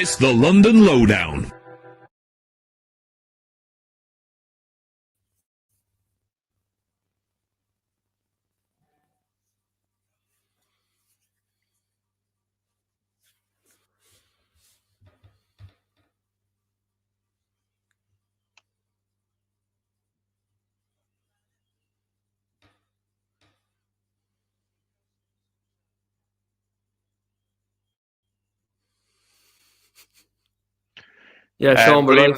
It's the London Lowdown. Yeah, Sean, we're live.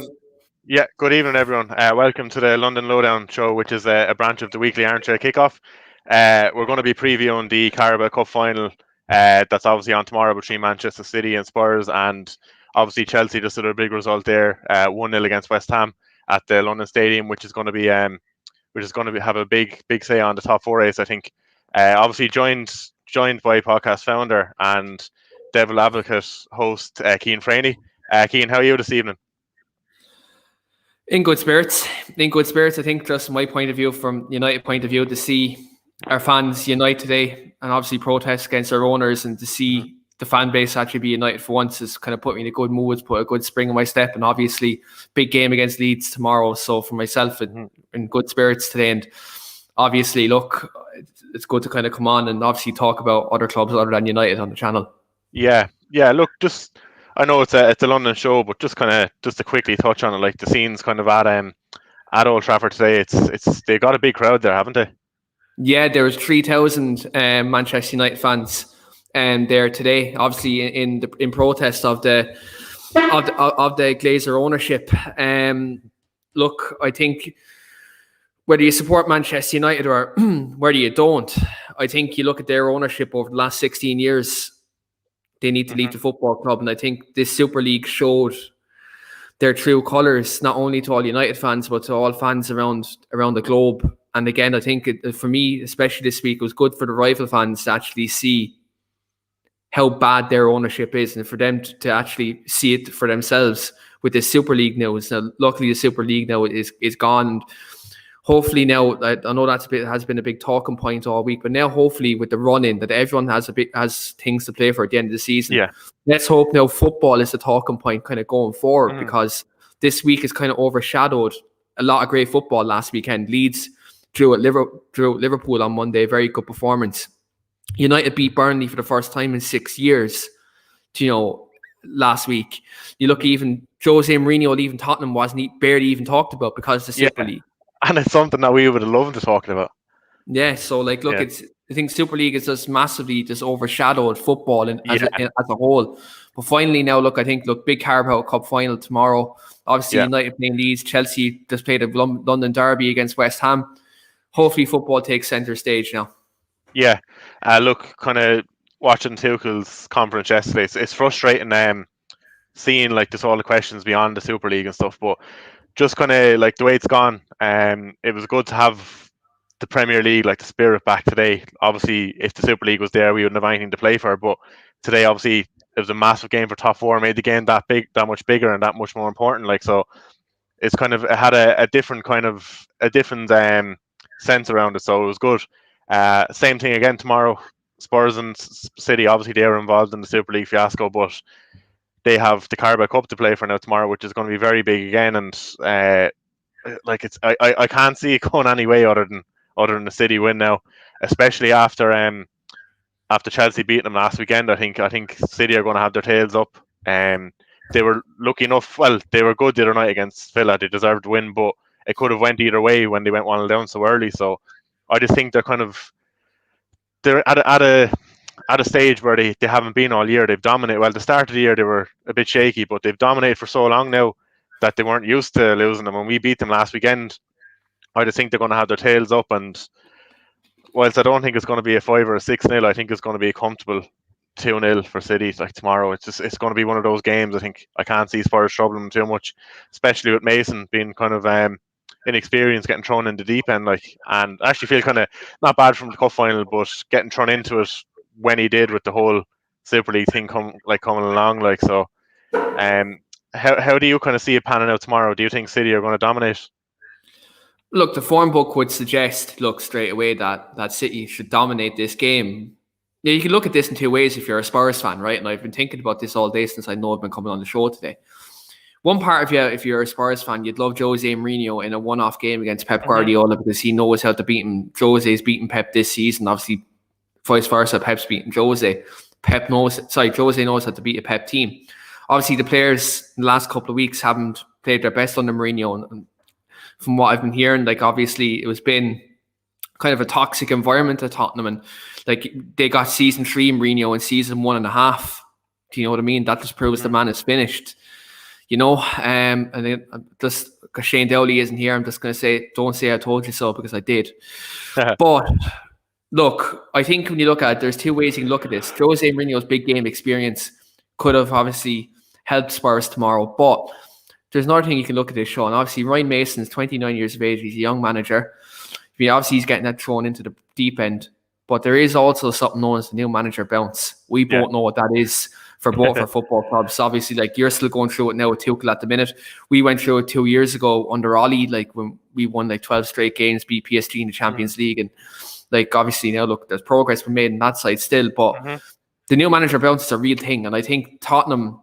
Good evening, everyone. Welcome to the London Lowdown show, which is a branch of the weekly Armchair Kickoff. We're going to be previewing the Carabao Cup final that's obviously on tomorrow between Manchester City and Spurs, and obviously Chelsea just did a big result there, 1-0 against West Ham at the London Stadium, which is going to be have a big say on the top four race, I think. Obviously joined by podcast founder and devil advocate host Keane Franey. Keane, how are you this evening? In good spirits. I think just my point of view, from United point of view, to see our fans unite today and obviously protest against our owners, and to see the fan base actually be united for once has kind of put me in a good mood, put a good spring in my step. And obviously big game against Leeds tomorrow. So for myself, in good spirits today. And obviously, look, it's good to kind of come on and obviously talk about other clubs other than United on the channel. Yeah. Look, I know it's a London show, but just to quickly touch on it, like the scenes kind of at Old Trafford today. It's they got a big crowd there, haven't they? Yeah, there was 3,000 Manchester United fans there today, obviously in protest of the Glazer ownership. Look, I think whether you support Manchester United or whether you don't, I think you look at their ownership over the last 16 years. They need to leave the football club, and I think this Super League showed their true colours, not only to all United fans but to all fans around the globe. And again, I think for me, especially this week, it was good for the rival fans to actually see how bad their ownership is, and for them to actually see it for themselves with the Super League news. Now, luckily, the Super League now is gone. And hopefully now, I know has been a big talking point all week, but now hopefully with the run-in that everyone has things to play for at the end of the season. Yeah. Let's hope now football is the talking point kind of going forward, because this week has kind of overshadowed a lot of great football last weekend. Leeds drew at Liverpool on Monday, very good performance. United beat Burnley for the first time in 6 years, last week. You look, even Jose Mourinho, even Tottenham wasn't barely even talked about because of the Super League. And it's something that we would have loved to talk about. Yeah, so I think Super League is just massively overshadowed football as a whole. But finally now, big Carabao Cup final tomorrow. Obviously, United playing Leeds, Chelsea just played a London derby against West Ham. Hopefully football takes centre stage now. Yeah, look, kind of watching Tuchel's conference yesterday, it's frustrating seeing just all the questions beyond the Super League and stuff, but just kind of the way it's gone, it was good to have the Premier League, the spirit back today. Obviously, if the Super League was there, we wouldn't have anything to play for, but today, obviously, it was a massive game for top four, made the game that much bigger and that much more important. So it's it had a different sense around it, so it was good. Same thing again tomorrow. Spurs and City, obviously they were involved in the Super League fiasco, but they have the Carabao Cup to play for now tomorrow, which is going to be very big again. And I can't see it going any way other than the City win now, especially after Chelsea beating them last weekend. I think City are going to have their tails up. They were lucky enough. Well, they were good the other night against Villa. They deserved to win, but it could have went either way when they went 1-0 down so early. So I just think they're at a stage where they haven't been all year. They've dominated. Well, the start of the year they were a bit shaky, but they've dominated for so long now that they weren't used to losing them. When we beat them last weekend, I just think they're going to have their tails up. And whilst I don't think it's going to be a 5 or a 6-0, I think it's going to be a comfortable 2-0 for City tomorrow. It's going to be one of those games. I think I can't see Spurs troubling them too much, especially with Mason being kind of inexperienced, getting thrown in the deep end. And I actually feel kind of not bad from the cup final, but getting thrown into it when he did with the whole Super League thing coming along. So. How do you kind of see it panning out tomorrow? Do you think City are going to dominate? Look, the form book would suggest, straight away that City should dominate this game. Yeah, you can look at this in two ways if you're a Spurs fan, right? And I've been thinking about this all day since I know I've been coming on the show today. One part of you, if you're a Spurs fan, you'd love Jose Mourinho in a one-off game against Pep Guardiola because he knows how to beat him. Jose's beaten Pep this season, obviously vice versa. Pep's beaten Jose. Jose knows how to beat a Pep team. Obviously, the players in the last couple of weeks haven't played their best under Mourinho. And from what I've been hearing, like obviously it was been kind of a toxic environment at Tottenham, and like they got season 3 Mourinho in season 1.5. Do you know what I mean? That just proves the man is finished. And then just because Shane Dowley isn't here, I'm just going to say, don't say I told you so, because I did. But look, I think when you look at it, there's two ways you can look at this. Jose Mourinho's big game experience could have obviously helped Spurs tomorrow, but there's another thing you can look at this, Sean. Obviously, Ryan Mason's 29 years of age. He's a young manager. Obviously, he's getting that thrown into the deep end, but there is also something known as the new manager bounce. We both know what that is for both our football clubs. Obviously, like you're still going through it now with Tuchel at the minute. We went through it 2 years ago under Ollie, like when we won like 12 straight games, beat PSG in the Champions League, and like obviously now look, there's progress been made on that side still, but the new manager bounce is a real thing, and I think Tottenham,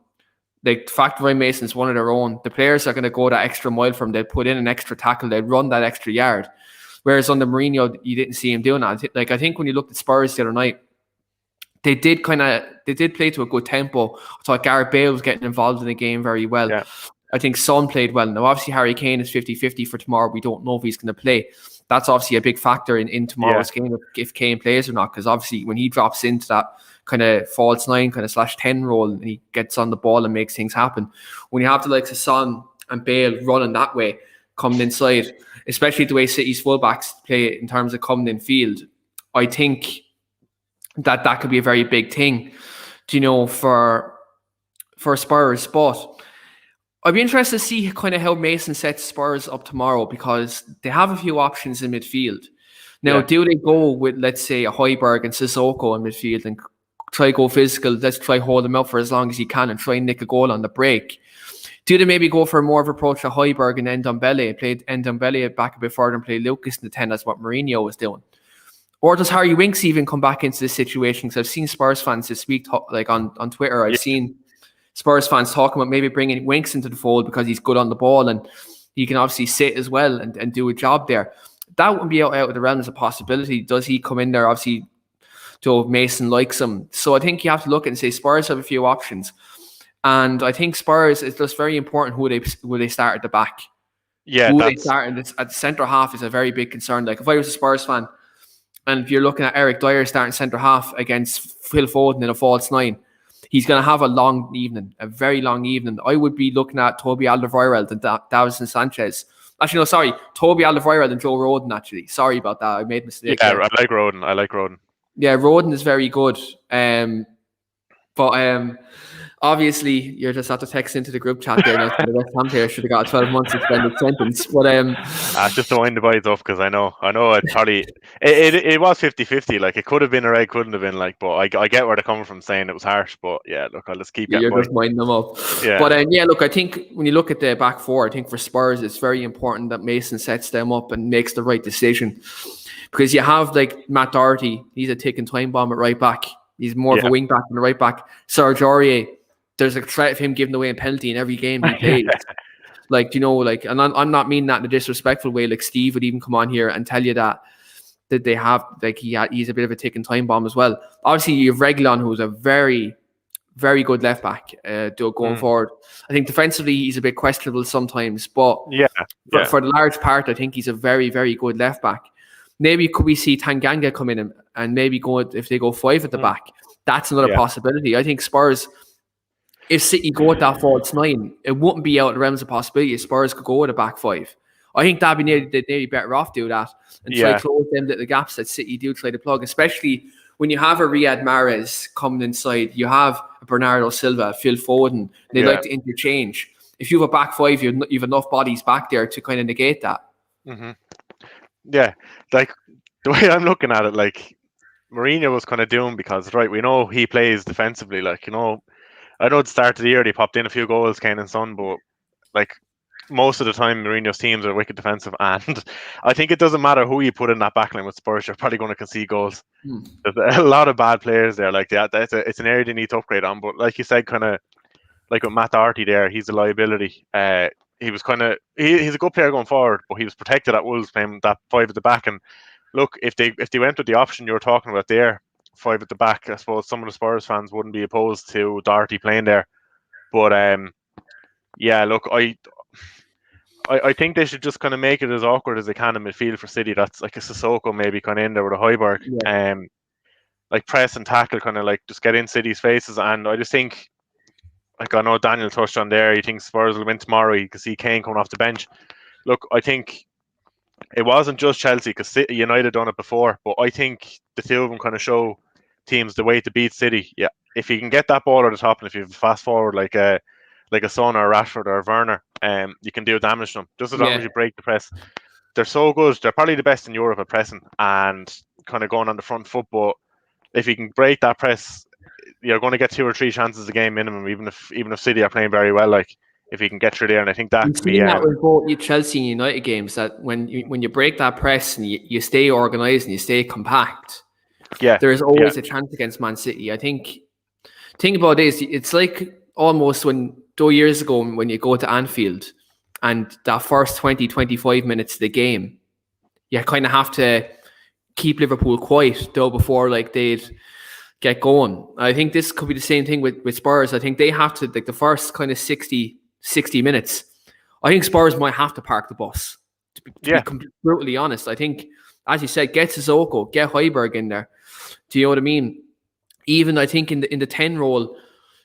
like the fact that Ryan Mason's one of their own, the players are going to go that extra mile for him. They'll put in an extra tackle, they'll run that extra yard. Whereas under Mourinho, you didn't see him doing that. Like I think when you looked at Spurs the other night, they did play to a good tempo. I thought Gareth Bale was getting involved in the game very well. Yeah. I think Son played well. Now, obviously, Harry Kane is 50-50 for tomorrow. We don't know if he's going to play. That's obviously a big factor in tomorrow's game, if Kane plays or not, because obviously when he drops into that kind of false 9, kind of /10 role, and he gets on the ball and makes things happen. When you have the likes of Son and Bale running that way, coming inside, especially the way City's fullbacks play in terms of coming in field, I think that could be a very big thing, for Spurs. But I'd be interested to see kind of how Mason sets Spurs up tomorrow, because they have a few options in midfield. Now, do they go with, let's say, a Højbjerg and Sissoko in midfield and try go physical? Let's try hold them up for as long as you can and try and nick a goal on the break. Do they maybe go for more of an approach to Højbjerg and Ndombele, played Ndombele back a bit further and play Lucas in the 10? That's what Mourinho was doing. Or does Harry Winks even come back into this situation? Because I've seen Spurs fans this week, like on Twitter, I've seen Spurs fans talking about maybe bringing Winks into the fold because he's good on the ball and he can obviously sit as well and do a job there. That wouldn't be out of the realm as a possibility. Does he come in there? Obviously, Joe Mason likes him. So I think you have to look at and say Spurs have a few options. And I think Spurs, is just very important who they start at the back. Yeah, who they start at the centre half is a very big concern. Like if I was a Spurs fan, and if you're looking at Eric Dyer starting centre half against Phil Foden in a false 9, he's going to have a very long evening. I would be looking at Toby Alderweireld and Davison Sanchez. Actually, no, sorry, Toby Alderweireld and Joe Rodon. Actually, sorry about that. I made a mistake. Yeah, I like Rodon. Yeah, Rodon is very good. But obviously, you're just have to text into the group chat there. Now, the West Ham player should have got a 12-month suspended sentence. But just to wind the boys off, because I know it probably it was 50-50. Like it could have been a red, couldn't have been. Like, but I get where they're coming from saying it was harsh. But yeah, look, I'll just keep getting. You're just winding them up. Yeah. But look, I think when you look at the back four, I think for Spurs, it's very important that Mason sets them up and makes the right decision, because you have like Matt Doherty. He's a ticking time bomb at right back. He's more of a wing back than a right back. Serge Aurier, there's a threat of him giving away a penalty in every game he plays. And I'm not meaning that in a disrespectful way. Like Steve would even come on here and tell you that they have, like he's a bit of a ticking time bomb as well. Obviously, you have Reguilon, who's a very, very good left back going forward. I think defensively he's a bit questionable sometimes, but for the large part, I think he's a very, very good left back. Maybe could we see Tanganga come in and maybe go if they go 5 at the back? That's another possibility. I think Spurs, if City go with that false 9, it wouldn't be out of the realms of possibility. Spurs could go with a back 5. I think that'd be nearly better off do that and try to close them the gaps that City do try to plug, especially when you have a Riyad Mahrez coming inside, you have a Bernardo Silva, Phil Foden. They like to interchange. If you have a back 5, you have enough bodies back there to kind of negate that. Mm-hmm. Yeah, like the way I'm looking at it, like Mourinho was kind of doomed because, right, we know he plays defensively. Like, I know at the start of the year they popped in a few goals, Kane and Son, but like most of the time Mourinho's teams are wicked defensive, and I think it doesn't matter who you put in that backline with Spurs, you're probably going to concede goals. There's a lot of bad players there. Like that, it's an area they need to upgrade on. But like you said, kind of like with Matt Doherty there, he's a liability. He was he's a good player going forward, but he was protected at Wolves playing that five at the back. And look, if they went with the option you were talking about there, five at the back, I suppose some of the Spurs fans wouldn't be opposed to Doherty playing there. But yeah, look, I think they should just kind of make it as awkward as they can in midfield for City. That's like a Sissoko maybe kind of in there with a Højbjerg. Yeah. Like press and tackle, kind of like just get in City's faces. And I just think, like I know Daniel touched on there, he thinks Spurs will win tomorrow. You can see Kane coming off the bench. Look, I think it wasn't just Chelsea because United done it before, but I think the two of them kind of show teams the way to beat City. Yeah, if you can get that ball at the top, and if you fast forward like a Son or a Rashford or a Werner, you can do damage to them just as long as you break the press. They're so good. They're probably the best in Europe at pressing and kind of going on the front foot. But if you can break that press, you're going to get 2 or 3 chances a game minimum. Even if City are playing very well, like if you can get through there, and I think that You've seen that with both Chelsea and United games, that when you break that press and you stay organised and you stay compact, there is always a chance against Man City. I think about this, it's like almost when 2 years ago when you go to Anfield and that first 20-25 minutes of the game, you kind of have to keep Liverpool quiet though before like they'd get going. I think this could be the same thing with Spurs. I think they have to, like the first kind of 60 minutes, I think Spurs might have to park the bus, to be brutally honest. I think, as you said, get Sissoko, get Højbjerg in there. Do you know what I mean? Even I think in the 10 role,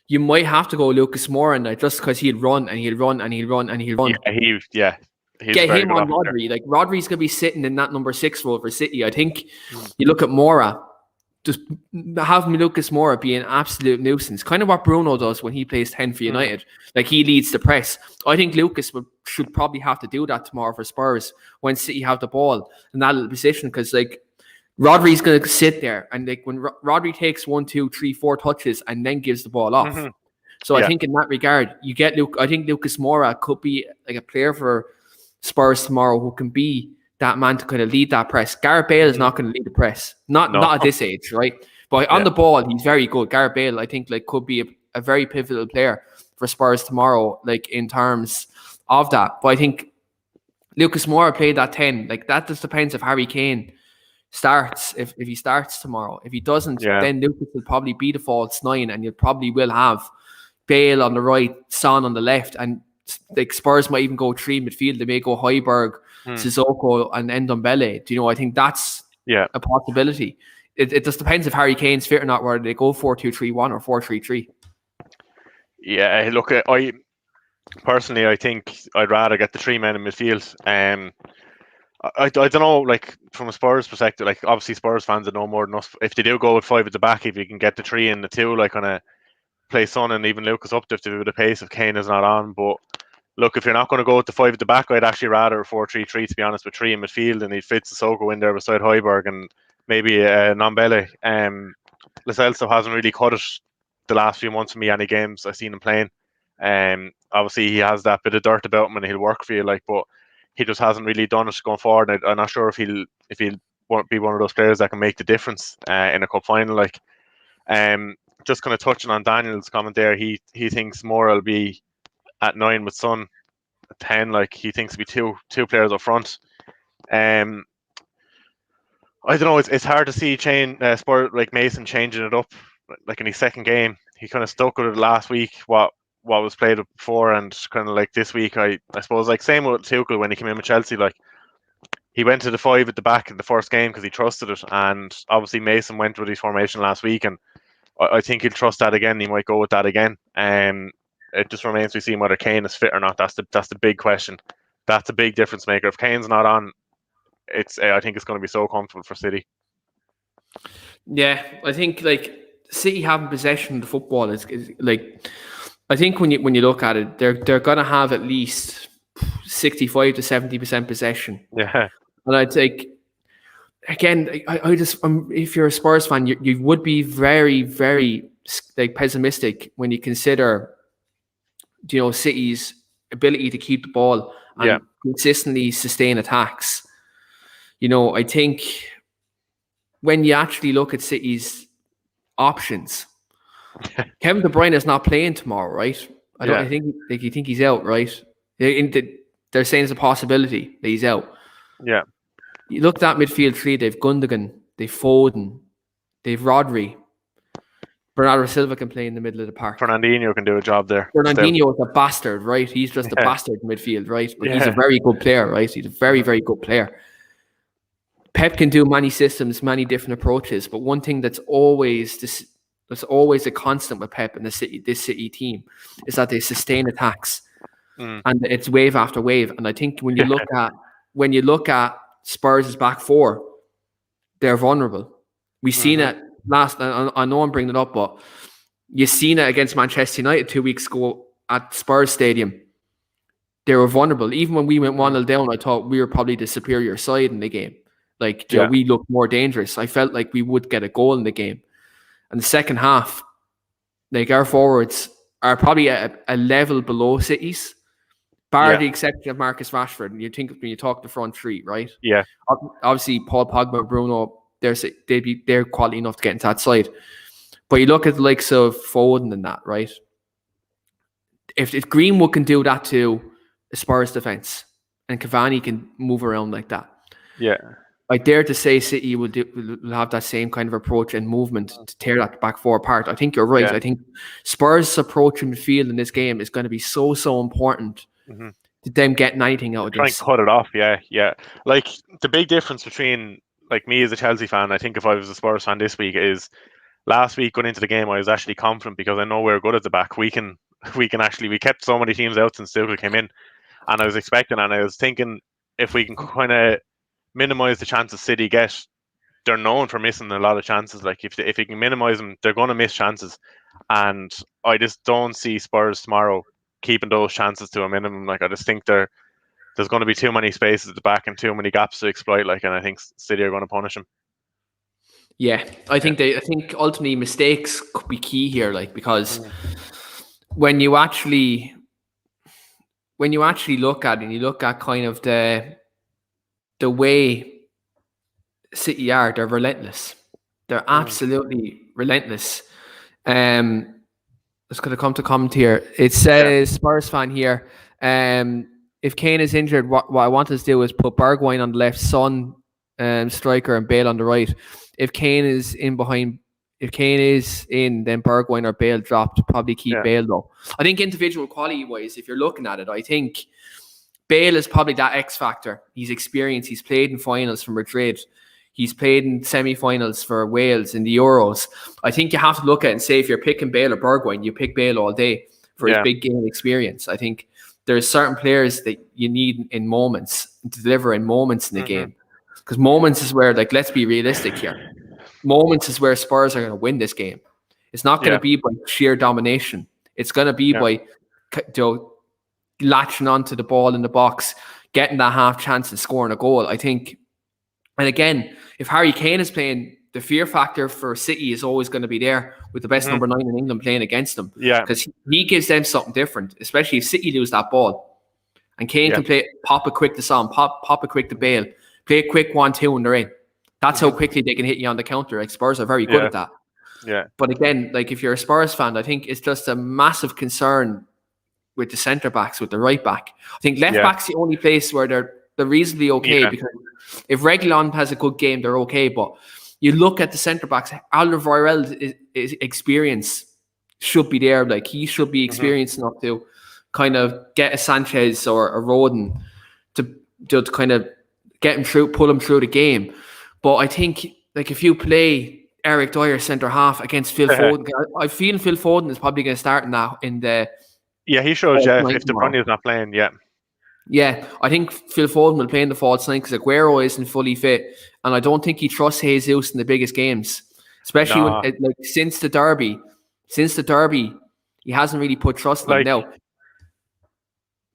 you might have to go Lucas Moura in there just because he'll run and he'll run and he'll run and he'll run. Get him on Rodri. Like Rodri's going to be sitting in that number 6 role for City. I think you look at Moura, just have Lucas Moura be an absolute nuisance. Kind of what Bruno does when he plays 10 for United. Like he leads the press. I think Lucas should probably have to do that tomorrow for Spurs when City have the ball in that little position, because like Rodri's going to sit there and like when Rodri takes 1, 2, 3, 4 touches and then gives the ball off. So I think in that regard, you get I think Lucas Moura could be like a player for Spurs tomorrow who can be that man to kind of lead that press. Gareth Bale is not going to lead the press, not at this age, right? But on the ball, he's very good. Gareth Bale, I think, like could be a very pivotal player for Spurs tomorrow, like in terms of that. But I think Lucas Moura played that 10. Like that just depends if Harry Kane starts. If he starts tomorrow, if he doesn't, then Lucas will probably be the false 9, and you probably will have Bale on the right, Son on the left, and like Spurs might even go 3 midfield. They may go Højbjerg, Sissoko, and Ndombele. Do you know? I think that's a possibility. It just depends if Harry Kane's fit or not, whether they go 4-2-3-1 or 4-3-3. Yeah, look, I personally, I think I'd rather get the 3 men in midfield. I don't know, like from a Spurs perspective, like obviously Spurs fans would know more than us. If they do go with 5 at the back, if you can get the 3 and the 2, like kind of play Son and even Lucas up to do the pace if Kane is not on. But look, if you're not going to go with the 5 at the back, I'd actually rather 4-3-3, to be honest, with 3 in midfield, and he'd fit Sissoko in there beside Højbjerg and maybe Ndombele. Lo Celso hasn't really cut it the last few months for me, any games I've seen him playing. Obviously he has that bit of dirt about him and he'll work for you, like, but he just hasn't really done it going forward. I'm not sure if he'll be one of those players that can make the difference in a cup final. Like, just kind of touching on Daniel's comment there, he thinks Moura will be at 9 with Son at 10. Like he thinks it'll be two players up front. I don't know. It's hard to see Spurs like Mason changing it up like in his second game. He kind of stuck with it last week. What was played before, and kind of like this week, I suppose like same with Tuchel when he came in with Chelsea. Like he went to the 5 at the back in the first game because he trusted it, and obviously Mason went with his formation last week, and I think he'll trust that again. He might go with that again. It just remains to be seen whether Kane is fit or not. That's the big question. That's a big difference maker. If Kane's not on, I think it's going to be so comfortable for City. Yeah, I think like City having possession of the football is like, I think when you look at it, they're going to have at least 65 to 70% possession. Yeah, and I'd think again, I just if you're a Spurs fan, you would be very, very like pessimistic when you consider, you know, City's ability to keep the ball and consistently sustain attacks. I think when you actually look at City's options, Kevin De Bruyne is not playing tomorrow, right? I think you think he's out, right? They're saying it's a possibility that he's out. Yeah. You look at that midfield three, they've Gundogan, they've Foden, they've Rodri. Bernardo Silva can play in the middle of the park. Fernandinho can do a job there. Fernandinho is a bastard, right? He's just a bastard in midfield, right? But he's a very good player, right? He's a very, very good player. Pep can do many systems, many different approaches, but one thing that's always a constant with Pep and this City team is that they sustain attacks, and it's wave after wave. And I think when you look at Spurs' back four, they're vulnerable. We've seen it last. I know I'm bringing it up, but you've seen it against Manchester United 2 weeks ago at Spurs Stadium. They were vulnerable. Even when we went 1-0 down, I thought we were probably the superior side in the game. We looked more dangerous. I felt like we would get a goal in the game. And the second half, our forwards are probably at a level below City's, bar the exception of Marcus Rashford. And you think when you talk the front three, right? Yeah. Obviously, Paul Pogba, Bruno, they're quality enough to get into that side. But you look at the likes of Foden and that, right? If Greenwood can do that to a Spurs defence, and Cavani can move around like that, I dare to say City will have that same kind of approach and movement to tear that back four apart. I think you're right. I think Spurs' approach in the field in this game is going to be so important to them getting anything out of this. Try and cut it off, yeah. Like, the big difference between me as a Chelsea fan, I think if I was a Spurs fan this week, is last week going into the game I was actually confident because I know we're good at the back. We kept so many teams out since Tuchel came in, and I was expecting, and I was thinking if we can kind of minimize the chances City get. They're known for missing a lot of chances. Like, if you can minimize them, they're going to miss chances, and I just don't see Spurs tomorrow keeping those chances to a minimum. Like, I just think there's going to be too many spaces at the back and too many gaps to exploit. Like, and I think City are going to punish them. Yeah, I think ultimately mistakes could be key here. Like, because when you actually look at it, and you look at kind of the way City are, they're relentless. They're absolutely relentless. It's going to come to comment here. It says, Spurs fan here, if Keane is injured, what I want us to do is put Bergwijn on the left, Son, striker, and Bale on the right. If Keane is in, then Bergwijn or Bale dropped. Probably keep Bale though. I think individual quality wise, if you're looking at it, I think Bale is probably that X factor. He's experienced. He's played in finals for Madrid. He's played in semi-finals for Wales in the Euros. I think you have to look at it and say, if you're picking Bale or Bergwijn, you pick Bale all day for his big game experience. I think there's certain players that you need in moments, to deliver in moments in the game. Because moments is where, like, let's be realistic here. Moments is where Spurs are going to win this game. It's not going to be by sheer domination. It's going to be by latching onto the ball in the box, getting that half chance and scoring a goal. I think, and again, if Harry Kane is playing, the fear factor for City is always going to be there with the best number 9 in England playing against them. Yeah, because he gives them something different, especially if City lose that ball. And Kane can pop it quick to Son, pop it quick to Bale, play a quick 1-2 and they're in. That's how quickly they can hit you on the counter. Like, Spurs are very good at that. Yeah. But again, like, if you're a Spurs fan, I think it's just a massive concern with the centre backs, with the right back. I think left back's the only place where they're reasonably okay, because if Reguilon has a good game, they're okay. But you look at the centre backs, Alderweireld is experience should be there. Like, he should be experienced enough to kind of get a Sanchez or a Rodon to kind of get him through, pull him through the game. But I think, like, if you play Eric Dyer centre half against Phil Foden, I feel Phil Foden is probably going to start in the. Yeah, he shows if De Bruyne is not playing. Yeah, I think Phil Foden will play in the false line because Aguero isn't fully fit, and I don't think he trusts Jesus in the biggest games, especially when, like, since the derby, he hasn't really put trust in him now.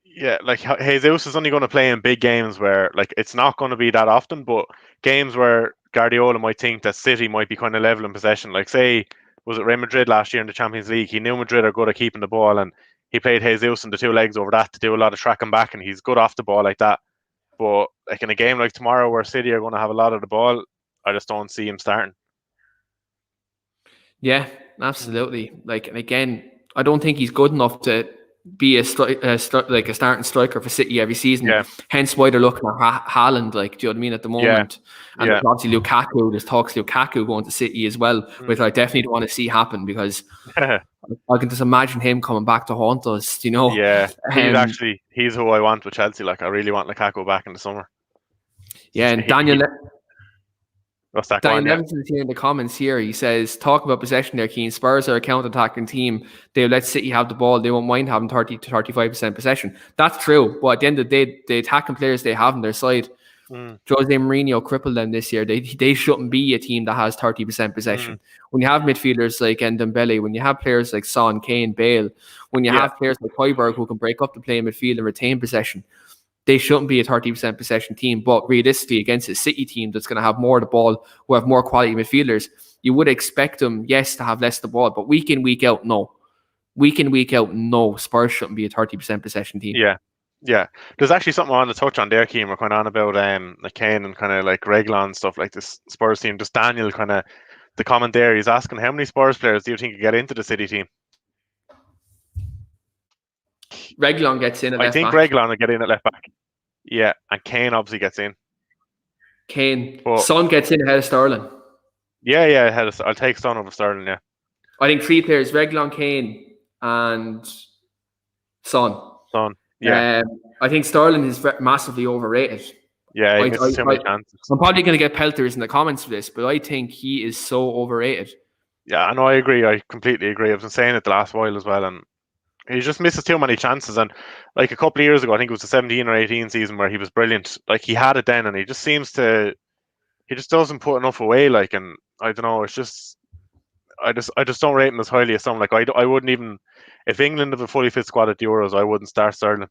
Yeah, like, Jesus is only going to play in big games where, like, it's not going to be that often, but games where Guardiola might think that City might be kind of level in possession. Like, say, was it Real Madrid last year in the Champions League? He knew Madrid are good at keeping the ball, and he played Jesus in the two legs over that to do a lot of tracking back, and he's good off the ball like that. But like in a game like tomorrow where City are going to have a lot of the ball, I just don't see him starting. Yeah, absolutely. Like, and again, I don't think he's good enough to be a starting striker for City every season. Yeah. Hence why they're looking at Haaland, like, do you know what I mean, at the moment? And Yeah. obviously Lukaku, there's talks Lukaku going to City as well, which I definitely don't want to see happen, because I can just imagine him coming back to haunt us, you know? Yeah, he's who I want with Chelsea. Like, I really want Lukaku back in the summer. Yeah, and Daniel Daniel Levinson is here in the comments here. He says, talk about possession there, Keane. Spurs are a counter-attacking team. They'll let City have the ball. They won't mind having 30 to 35% possession. That's true. But at the end of the day, the attacking players they have on their side, Jose Mourinho crippled them this year. They shouldn't be a team that has 30% possession. When you have midfielders like Ndombele, when you have players like Son, Kane, Bale, when you have players like Højbjerg who can break up the play in midfield and retain possession, they shouldn't be a 30% possession team. But realistically, against a City team that's going to have more of the ball, who have more quality midfielders, you would expect them, yes, to have less of the ball. But week in, week out, no. Week in, week out, no. Spurs shouldn't be a 30% possession team. Yeah. There's actually something I want to touch on there, Keane. We're going on about like Kane and kind of like Reguilon and stuff like this Spurs team. Just Daniel kind of, the comment there, he's asking, how many Spurs players do you think could get into the City team? Reguilon gets in at left back. I think Reguilon will get in at left back. Yeah, and Kane obviously gets in. Son gets in ahead of Sterling. Yeah. I'll take Son over Sterling, yeah. I think three players, Reguilon, Kane, and Son. Yeah. I think Sterling is massively overrated. Yeah, he misses too many chances. I'm probably going to get pelters in the comments for this, but I think he is so overrated. Yeah, I know, I agree. I completely agree. I've been saying it the last while as well, and he just misses too many chances. And like a couple of years ago, I think it was the 17 or 18 season where he was brilliant. Like, he had it then, and he just doesn't put enough away. Like, and I don't know, it's just, I just don't rate him as highly as some. Like, I wouldn't even, if England have a fully fit squad at the Euros, I wouldn't start Sterling.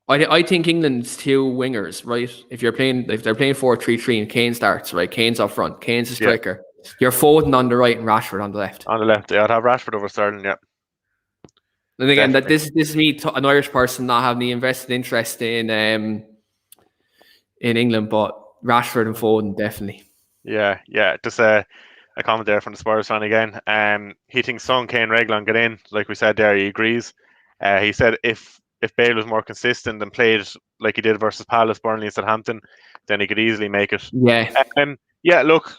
I think England's two wingers, right? If they're playing 4-3-3 and Kane starts, right? Kane's up front. Kane's a striker. Yeah. You're Foden on the right and Rashford on the left. On the left, yeah, I'd have Rashford over Sterling, yeah. And again, that this is me, an Irish person, not having the invested interest in England, but Rashford and Foden definitely. Yeah. Just a comment there from the Spurs fan again. He thinks Son, Kane, Reguilon get in. Like we said there, he agrees. He said if Bale was more consistent and played like he did versus Palace, Burnley, and Southampton, then he could easily make it. Yeah. Look,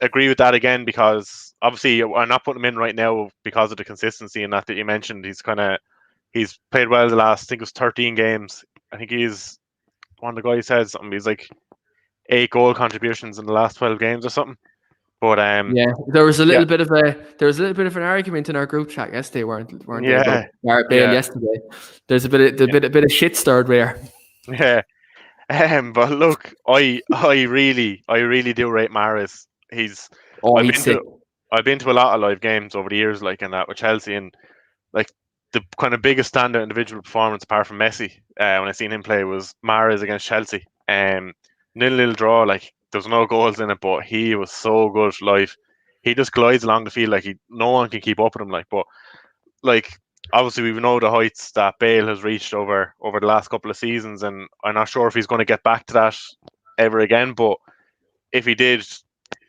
agree with that again, because obviously I'm not putting him in right now because of the consistency and that you mentioned. He's played well the last, I think it was 13 games. I think he's one of the guys said something. He's like 8 goal contributions in the last 12 games or something. But there was a little bit of an argument in our group chat yesterday, weren't there? About Gareth Bale yesterday. There's a bit of shit stirred there. Yeah. But look, I really do rate Mahrez. I've been to a lot of live games over the years, like in that with Chelsea, and like the kind of biggest standout individual performance apart from Messi, when I seen him play, was Mahrez against Chelsea. 0-0 draw, like there was no goals in it, but he was so good live. He just glides along the field like no one can keep up with him. Like, but like obviously we know the heights that Bale has reached over the last couple of seasons, and I'm not sure if he's going to get back to that ever again. But if he did,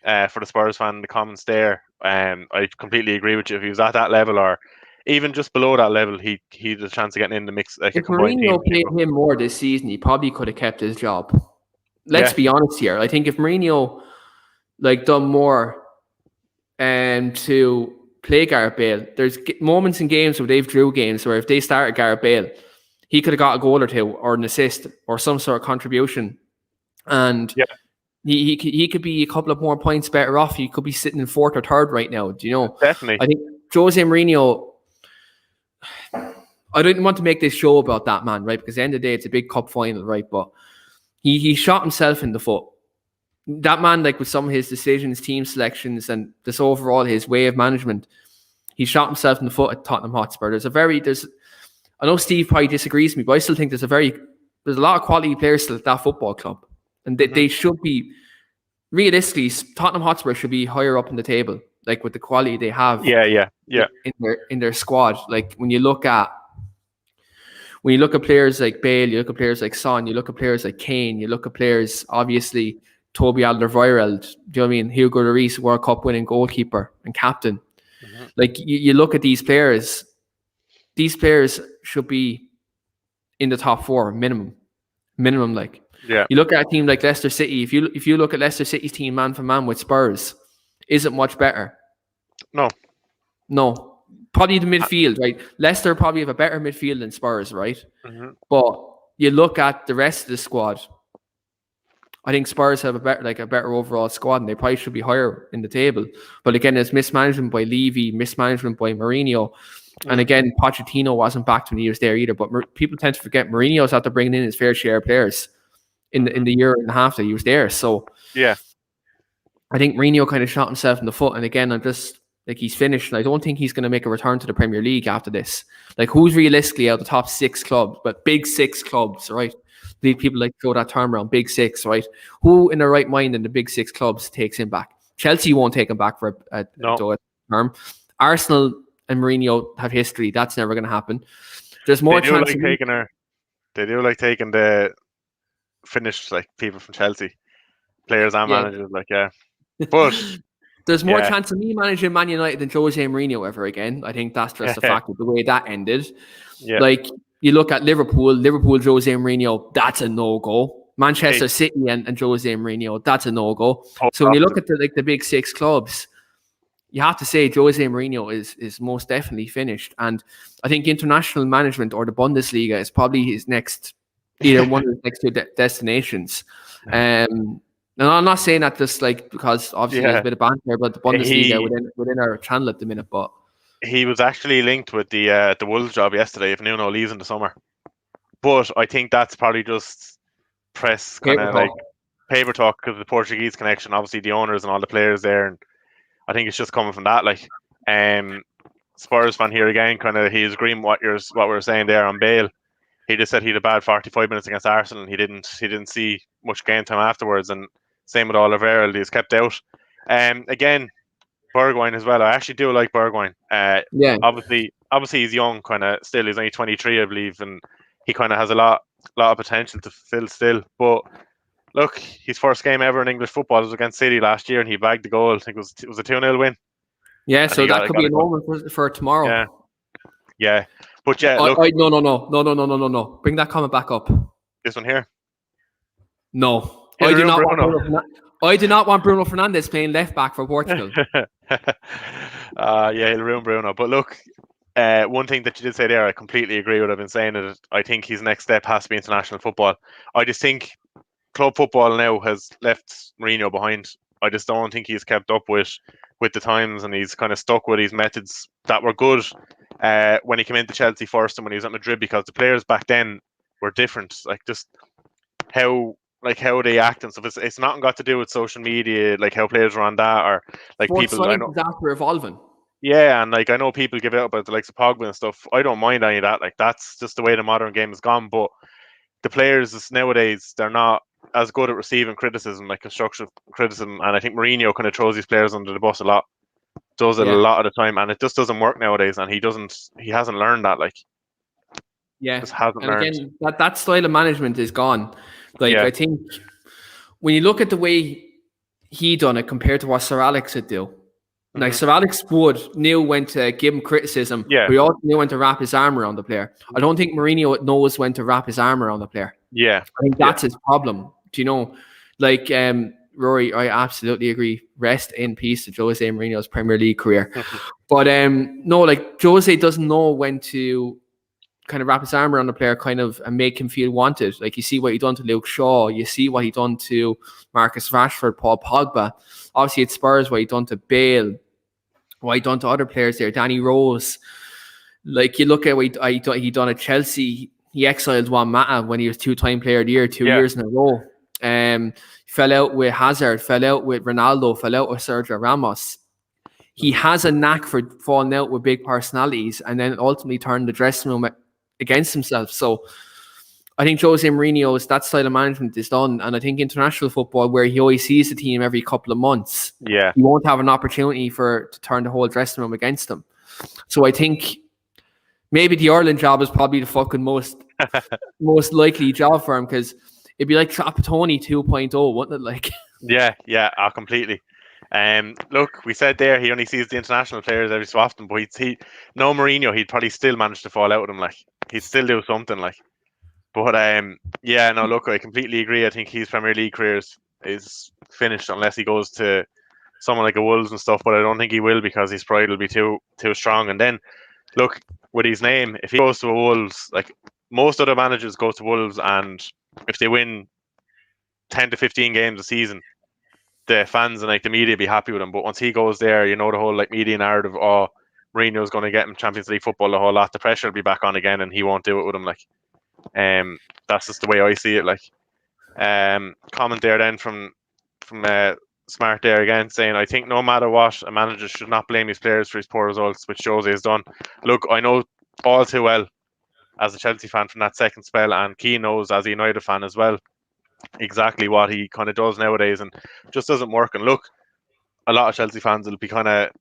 for the Spurs fan in the comments there, I completely agree with you. If he was at that level or even just below that level, he had a chance of getting in the mix. Like, if Mourinho played him more this season, he probably could have kept his job. Let's be honest here. I think if Mourinho done more to play Gareth Bale, there's moments in games where they've drew games where if they started Gareth Bale, he could have got a goal or two or an assist or some sort of contribution, and he could be a couple of more points better off. He could be sitting in 4th or 3rd right now. Do you know? Definitely. I think Jose Mourinho, I didn't want to make this show about that man, right? Because at the end of the day, it's a big cup final, right? But he shot himself in the foot. That man, like with some of his decisions, team selections, and this overall his way of management, he shot himself in the foot at Tottenham Hotspur. I know Steve probably disagrees with me, but I still think there's a lot of quality players still at that football club, and they should be, realistically, Tottenham Hotspur should be higher up in the table, like with the quality they have. Yeah. In their squad, like when you look at when you look at players like Bale, you look at players like Son, you look at players like Kane, you look at players, obviously, Toby Alderweireld, do you know what I mean? Hugo Lloris, World Cup winning goalkeeper and captain. Like, you look at these players should be in the top 4 minimum. Like, you look at a team like Leicester City. If you look at Leicester City's team man for man with Spurs, is it much better? No. Probably the midfield, right? Leicester probably have a better midfield than Spurs, right? But you look at the rest of the squad. I think Spurs have a better overall squad, and they probably should be higher in the table. But again, there's mismanagement by Levy, mismanagement by Mourinho. And again, Pochettino wasn't back when he was there either. But people tend to forget Mourinho's after bringing in his fair share of players in the year and a half that he was there. So I think Mourinho kind of shot himself in the foot. And again, I'm just like, he's finished. And I don't think he's going to make a return to the Premier League after this. Like, who's realistically out of the top 6 clubs, but big 6 clubs, right? People like to throw that term around, big 6, right? Who in their right mind in the big 6 clubs takes him back? Chelsea won't take him back for a term. Arsenal and Mourinho have history. That's never going to happen. There's more chance. They do like taking the finished like people from Chelsea, players and managers. But there's more chance of me managing Man United than Jose Mourinho ever again. I think that's just a fact of the way that ended. Like, you look at Liverpool, Jose Mourinho, that's a no-go. Manchester City and Jose Mourinho, that's a no-go. So when you look at the big 6 clubs, you have to say Jose Mourinho is most definitely finished. And I think international management or the Bundesliga is probably his next, either one of his next 2 destinations. And I'm not saying that just like because obviously there's a bit of banter about the Bundesliga within our channel at the minute, but he was actually linked with the Wolves job yesterday if Nuno leaves in the summer. But I think that's probably just press kind of like paper talk because of the Portuguese connection, obviously the owners and all the players there, and I think it's just coming from that. Like, Spurs fan here again, kind of he's agreeing what we were saying there on Bale. He just said he had a bad 45 minutes against Arsenal, and he didn't see much game time afterwards. And same with Oliveira, he's kept out. Again, Bergwijn as well. I actually do like Bergwijn. Obviously he's young, kind of still. He's only 23, I believe, and he kind of has a lot of potential to fulfill still. But look, his first game ever in English football was against City last year, and he bagged the goal. I think it was a 2-0 win. Yeah, and so that could be an omen for tomorrow. Yeah. But look. No. Bring that comment back up. This one here? No. I do not want Bruno Fernandes playing left back for Portugal. He'll ruin Bruno. But look, one thing that you did say there, I completely agree with. I've been saying it. I think his next step has to be international football. I just think club football now has left Mourinho behind. I just don't think he's kept up with the times, and he's kind of stuck with his methods that were good when he came into Chelsea first and when he was at Madrid, because the players back then were different. Like, just how they act and stuff. It's not got to do with social media, like how players are on that, or like people. I know after evolving. Yeah, and like I know people give it up about the likes of Pogba and stuff. I don't mind any of that. Like, that's just the way the modern game has gone. But the players nowadays, they're not as good at receiving criticism, like constructive criticism, and I think Mourinho kind of throws these players under the bus a lot. Does it a lot of the time, and it just doesn't work nowadays. And he hasn't learned that. Like, just hasn't learned. Again, that style of management is gone. Like, I think when you look at the way he done it compared to what Sir Alex would do, like Sir Alex knew when to give him criticism, but he also knew when to wrap his arm around the player. I don't think Mourinho knows when to wrap his arm around the player. Yeah, I think that's his problem. Do you know, like Rory? I absolutely agree. Rest in peace to Jose Mourinho's Premier League career. But no, like Jose doesn't know when to kind of wrap his arm around the player, kind of, and make him feel wanted. Like, you see what he done to Luke Shaw, you see what he done to Marcus Rashford, Paul Pogba. Obviously, at Spurs, what he done to Bale, what he done to other players there, Danny Rose. Like, you look at what he done at Chelsea. He exiled Juan Mata when he was 2-time player of the year 2 years in a row. Fell out with Hazard, fell out with Ronaldo, fell out with Sergio Ramos. He has a knack for falling out with big personalities and then ultimately turned the dressing room against himself. So I think Jose Mourinho's that style of management is done. And I think international football, where he always sees the team every couple of months, he won't have an opportunity to turn the whole dressing room against him. So I think maybe the Ireland job is probably the fucking most most likely job for him, because it'd be like Trapattoni 2.0, wouldn't it? Like, Yeah, completely. Look, we said there he only sees the international players every so often, but no Mourinho, he'd probably still manage to fall out with him. Like, he'd still do something. Like, but yeah, no, look, I completely agree. I think his Premier League career is finished unless he goes to someone like a Wolves and stuff. But I don't think he will, because his pride will be too strong. And then look, with his name, if he goes to a Wolves, like most other managers go to Wolves, and if they win 10 to 15 games a season, the fans and like the media be happy with him. But once he goes there, you know, the whole like media narrative, oh, Mourinho's going to get him Champions League football, the whole lot, the pressure will be back on again, and he won't do it with him. Like, that's just the way I see it. Like, comment there then from Smart there again, saying, I think no matter what, a manager should not blame his players for his poor results, which Jose has done. Look, I know all too well as a Chelsea fan from that second spell, and Keane knows as a United fan as well exactly what he kind of does nowadays, and just doesn't work. And look, a lot of Chelsea fans will be kind of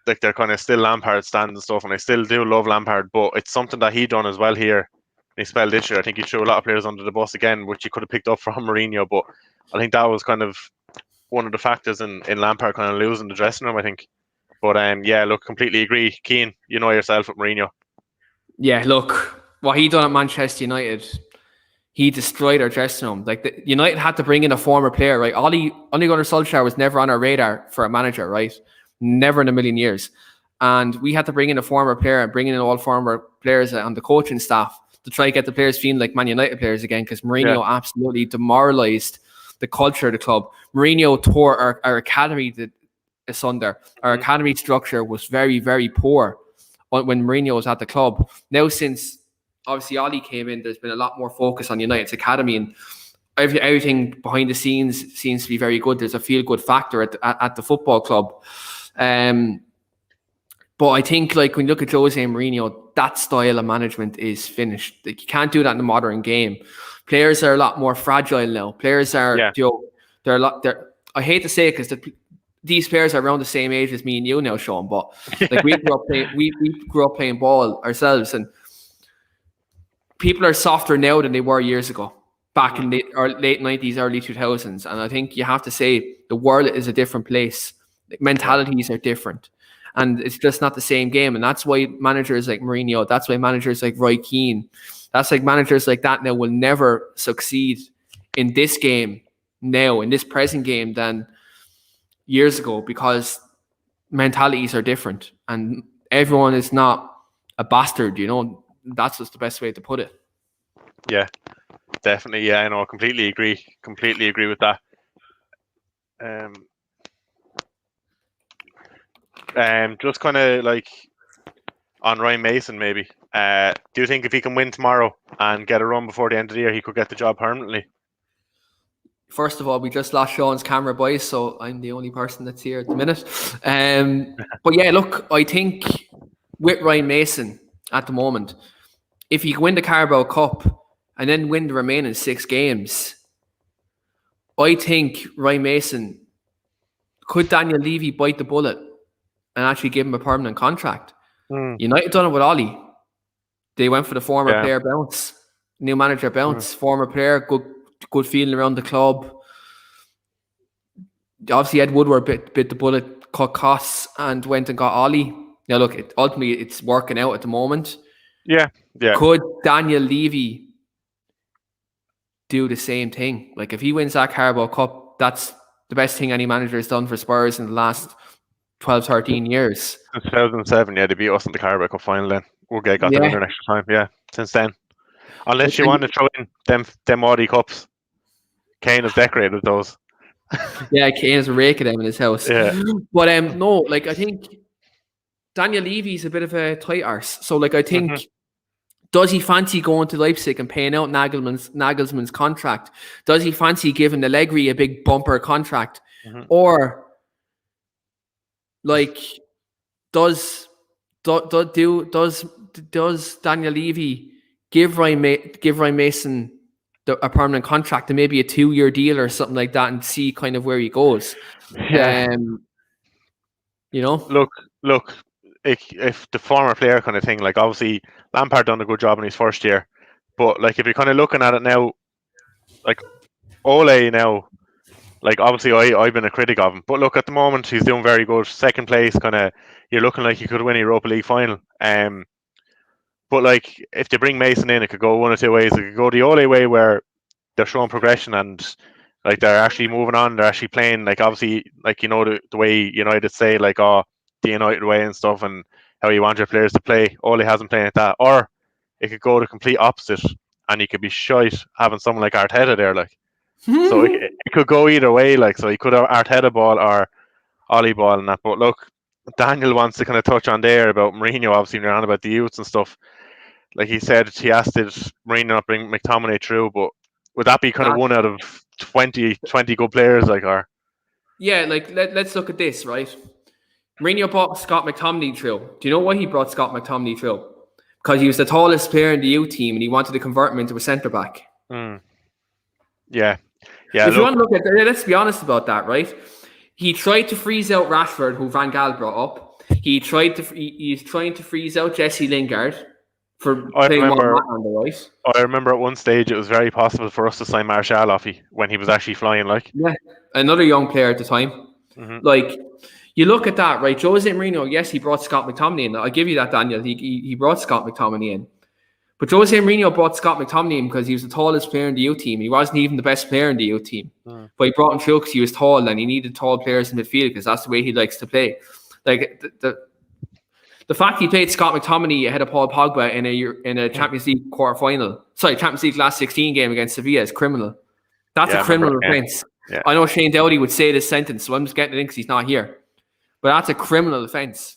like, they're kind of still Lampard stands and stuff, and I still do love Lampard, but it's something that he done as well here in his spell this year. I think he threw a lot of players under the bus again, which he could have picked up from Mourinho, but I think that was kind of one of the factors in Lampard kind of losing the dressing room, I think. But yeah, look, completely agree. Keane, you know yourself with Mourinho. yeah, look, what he done at Manchester United, he destroyed our dressing room. Like, United had to bring in a former player, right? Ole Gunnar Solskjaer was never on our radar for a manager, right? Never in a million years. And we had to bring in a former player and bring in all former players on the coaching staff to try to get the players feeling like Man United players again, because Mourinho absolutely demoralised the culture of the club. Mourinho tore our academy asunder. Our academy structure was very, very poor when Mourinho was at the club. Now, since obviously Ole came in, there's been a lot more focus on United's academy, and everything behind the scenes seems to be very good. There's a feel-good factor at the football club. But I think, like, when you look at Jose Mourinho, that style of management is finished. Like, you can't do that in the modern game. Players are a lot more fragile now. Players are, they're a lot. I hate to say it, because these players are around the same age as me and you now, Sean. But like, we grew up playing ball ourselves, and people are softer now than they were years ago, back in the late 90s, early 2000s. And I think you have to say the world is a different place. Like, mentalities are different. And it's just not the same game. And that's why managers like Mourinho, that's why managers like Roy Keane, that's like managers like that now will never succeed in this game now, in this present game, than years ago, because mentalities are different. And everyone is not a bastard, you know. That's just the best way to put it. Yeah, definitely. Yeah, I know. Completely agree. Completely agree with that. Just kind of like on Ryan Mason, maybe. Do you think if he can win tomorrow and get a run before the end of the year, he could get the job permanently? First of all, we just lost Sean's camera boy, so I'm the only person that's here at the minute. But yeah, look, I think with Ryan Mason at the moment, if he can win the Carabao Cup and then win the remaining 6 games, I think Ryan Mason, could Daniel Levy bite the bullet and actually give him a permanent contract? United done it with Ole. They went for the former player bounce, new manager bounce, former player, good feeling around the club. Obviously, Ed Woodward bit the bullet, cut costs, and went and got Ole. Now, look, ultimately, it's working out at the moment. Yeah. Could Daniel Levy do the same thing? Like, if he wins that Carabao Cup, that's the best thing any manager has done for Spurs in the last 12, 13 years. 2007, they beat us in the Carabao Cup final then. Woodgate got the winner extra time, since then. Unless you want to throw in them Audi Cups. Kane has decorated those. Yeah, Kane has a rake of them in his house. Yeah. But no, like, I think Daniel Levy's a bit of a tight arse. So, like, I think, does he fancy going to Leipzig and paying out Nagelsmann's contract? Does he fancy giving Allegri a big bumper contract? Or, like, does Daniel Levy give Ryan Mason a permanent contract and maybe a 2-year deal or something like that, and see kind of where he goes? You know, look. If the former player kind of thing, like, obviously Lampard done a good job in his first year, But like if you're kind of looking at it now, like Ole now, like obviously I've been a critic of him, but look at the moment he's doing very good. Second place, kind of you're looking like he could win a Europa League final. But like if they bring Mason in, it could go one or two ways. It could go the Ole way where they're showing progression and like they're actually moving on. They're actually playing like obviously like the way United say like the United way and stuff and how you want your players to play. Ole hasn't played like that, or it could go the complete opposite and you could be shite having someone like Arteta there like. So it could go either way. Like so, you could have Arteta ball or Ollie ball and that. But look, Daniel wants to kind of touch on there about Mourinho. Obviously, when you're on about the youths and stuff. Like he said, he asked did Mourinho not bring McTominay through, but would that be kind of one out of 20 good players? Like, or yeah, like let's look at this, right? Mourinho brought Scott McTominay through. Do you know why he brought Scott McTominay through? Because he was the tallest player in the youth team, and he wanted to convert him into a centre back. Yeah. If you want to look at it, let's be honest about that, right? He tried to freeze out Rashford, who Van Gaal brought up. He's trying to freeze out Jesse Lingard for playing more on the right. I remember at one stage it was very possible for us to sign Martial off when he was actually flying. Like, yeah, another young player at the time. Like, you look at that, right? Jose Mourinho, yes, he brought Scott McTominay in. I'll give you that, Daniel. He brought Scott McTominay in. But Jose Mourinho brought Scott McTominay in because he was the tallest player in the youth team. He wasn't even the best player in the youth team. But he brought him through because he was tall and he needed tall players in midfield because that's the way he likes to play. Like, the fact he played Scott McTominay ahead of Paul Pogba in a Champions League Champions League last 16 game against Sevilla is criminal. That's a criminal offence. Yeah. I know Shane Dowdy would say this sentence, so I'm just getting it in because he's not here. But that's a criminal offence.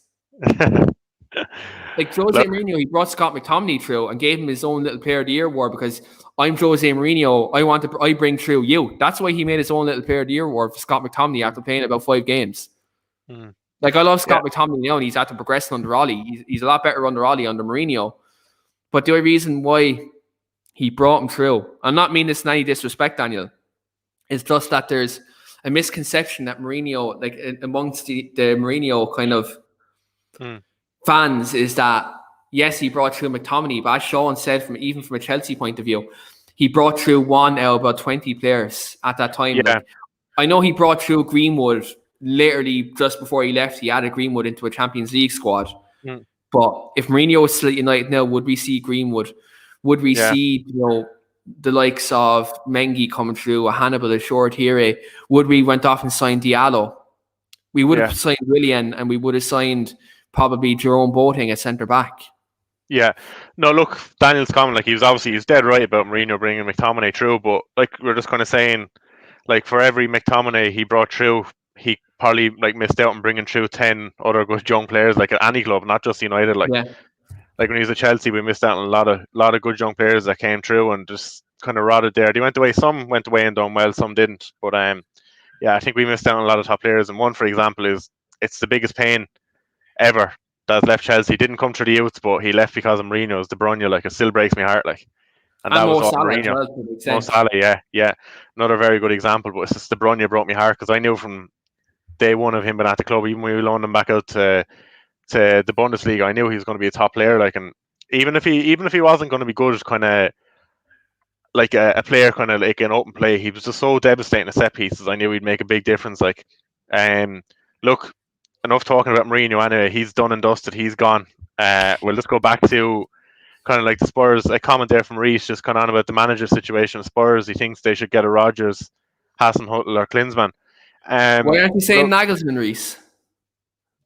Like Jose Mourinho, he brought Scott McTominay through and gave him his own little Player of the Year award because I'm Jose Mourinho. I bring through you. That's why he made his own little Player of the Year award for Scott McTominay after playing about 5 games. Like I love Scott McTominay now, and he's had to progress under Ollie. He's a lot better under Ollie under Mourinho. But the only reason why he brought him through, I'm not meaning this in any disrespect, Daniel, is just that there's a misconception that Mourinho, like amongst the Mourinho kind of fans, is that yes, he brought through McTominay, but as Sean said, from a Chelsea point of view, he brought through one out of about 20 players at that time. Yeah. Like, I know he brought through Greenwood literally just before he left. He added Greenwood into a Champions League squad. But if Mourinho was still at United now, would we see Greenwood? Would we see the likes of Mengi coming through, a Hannibal, a Shortire? Would we went off and signed Diallo? We would have signed Willian, and we would have signed probably Jerome Boateng at centre back. Yeah. No, look, Daniel's comment, like he's dead right about Mourinho bringing McTominay through, but like we're just kind of saying, like for every McTominay he brought through, he probably like missed out on bringing through 10 other good young players, like at any club, not just United. Like when he was at Chelsea, we missed out on a lot of good young players that came through and just kind of rotted there. They went away. Some went away and done well, some didn't. But I think we missed out on a lot of top players. And one, for example, it's the biggest pain ever that's left Chelsea. Didn't come through the youths, but he left because of Mourinho's De Bruyne. Like, it still breaks my heart. Like, and that was all Mourinho. Mo Salah, yeah, another very good example. But it's just De Bruyne broke my heart because I knew from day one of him being at the club, even when we loaned him back out to the Bundesliga, I knew he was going to be a top player. Like, and even if he wasn't going to be good, kind of like a player, kind of like an open play, he was just so devastating at set pieces. I knew he'd make a big difference. Like, look. Enough talking about Mourinho anyway. He's done and dusted. He's gone. We'll just go back to kind of like the Spurs. A comment there from Reece just kind of on about the manager situation of Spurs. He thinks they should get a Rodgers, Hasenhüttl or Klinsmann. Why aren't you saying Nagelsmann, Reece?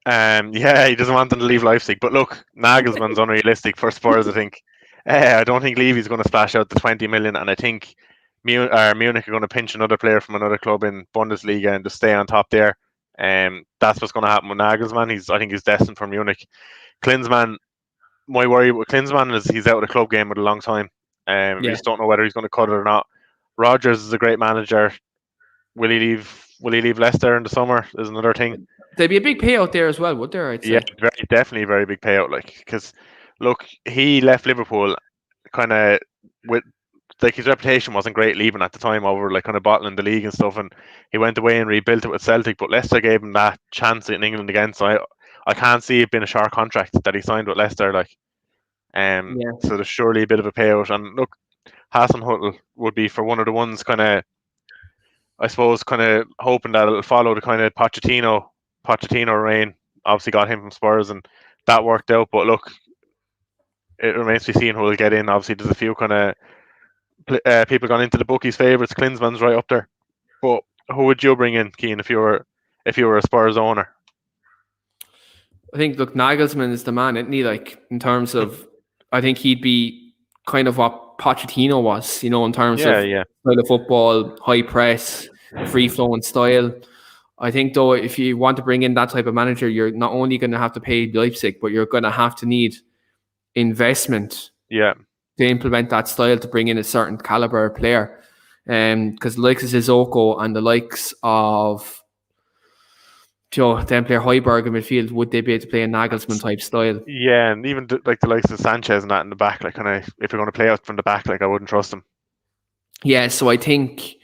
He doesn't want them to leave Leipzig. But look, Nagelsmann's unrealistic for Spurs, I think. I don't think Levy's going to splash out the 20 million, and I think Munich are going to pinch another player from another club in Bundesliga and just stay on top there. That's what's going to happen with Nagelsmann. I think he's destined for Munich. Klinsmann, my worry with Klinsmann is he's out of the club game with a long time. We just don't know whether he's going to cut it or not. Rodgers is a great manager. Will he leave Leicester in the summer? Is another thing. There'd be a big payout there as well, would there? I'd say. Yeah, definitely a very big payout. Like, because look, he left Liverpool kind of with. Like, his reputation wasn't great leaving at the time over like kind of bottling the league and stuff, and he went away and rebuilt it with Celtic, but Leicester gave him that chance in England again, so I can't see it being a short contract that he signed with Leicester. Like, so there's surely a bit of a payout. And look, Hasenhüttl would be for one of the ones kind of, I suppose, kind of hoping that it'll follow the kind of Pochettino reign. Obviously got him from Spurs and that worked out. But look, it remains to be seen who will get in. Obviously, there's a few kind of people gone into the bookies' favourites. Klinsmann's right up there. But who would you bring in, Keane, if you were a Spurs owner? I think, look, Nagelsmann is the man, isn't he? Like, in terms of, I think he'd be kind of what Pochettino was, in terms of style of football, high press, free flowing style. I think, though, if you want to bring in that type of manager, you're not only going to have to pay Leipzig, but you're going to have to need investment to implement that style to bring in a certain caliber player. Because the likes of Sissoko and the likes of then player Højbjerg in midfield, would they be able to play a Nagelsmann type style? Yeah, and even like the likes of Sanchez and that in the back, like kind of if you're going to play out from the back, like I wouldn't trust them. Yeah, so I think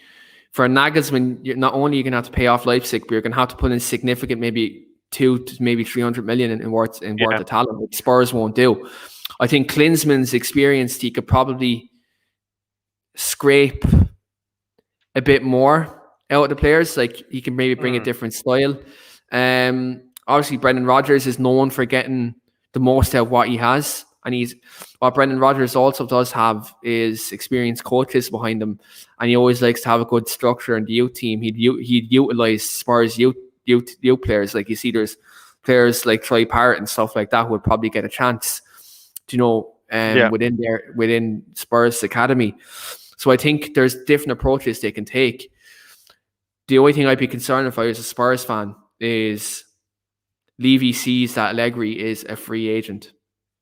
for Nagelsmann, you're not only going to have to pay off Leipzig, but you're going to have to put in significant, maybe 200 to maybe 300 million in worth of talent, which Spurs won't do. I think Klinsmann's experienced, he could probably scrape a bit more out of the players. Like, he can maybe bring a different style. Obviously, Brendan Rodgers is known for getting the most out of what he has, and what Brendan Rodgers also does have is experienced coaches behind him, and he always likes to have a good structure in the youth team. He'd utilize Spurs youth players. Like, you see, there's players like Troy Parrott and stuff like that who would probably get a chance, within Spurs academy. So I think there's different approaches they can take. The only thing I'd be concerned if I was a Spurs fan is Levy sees that Allegri is a free agent.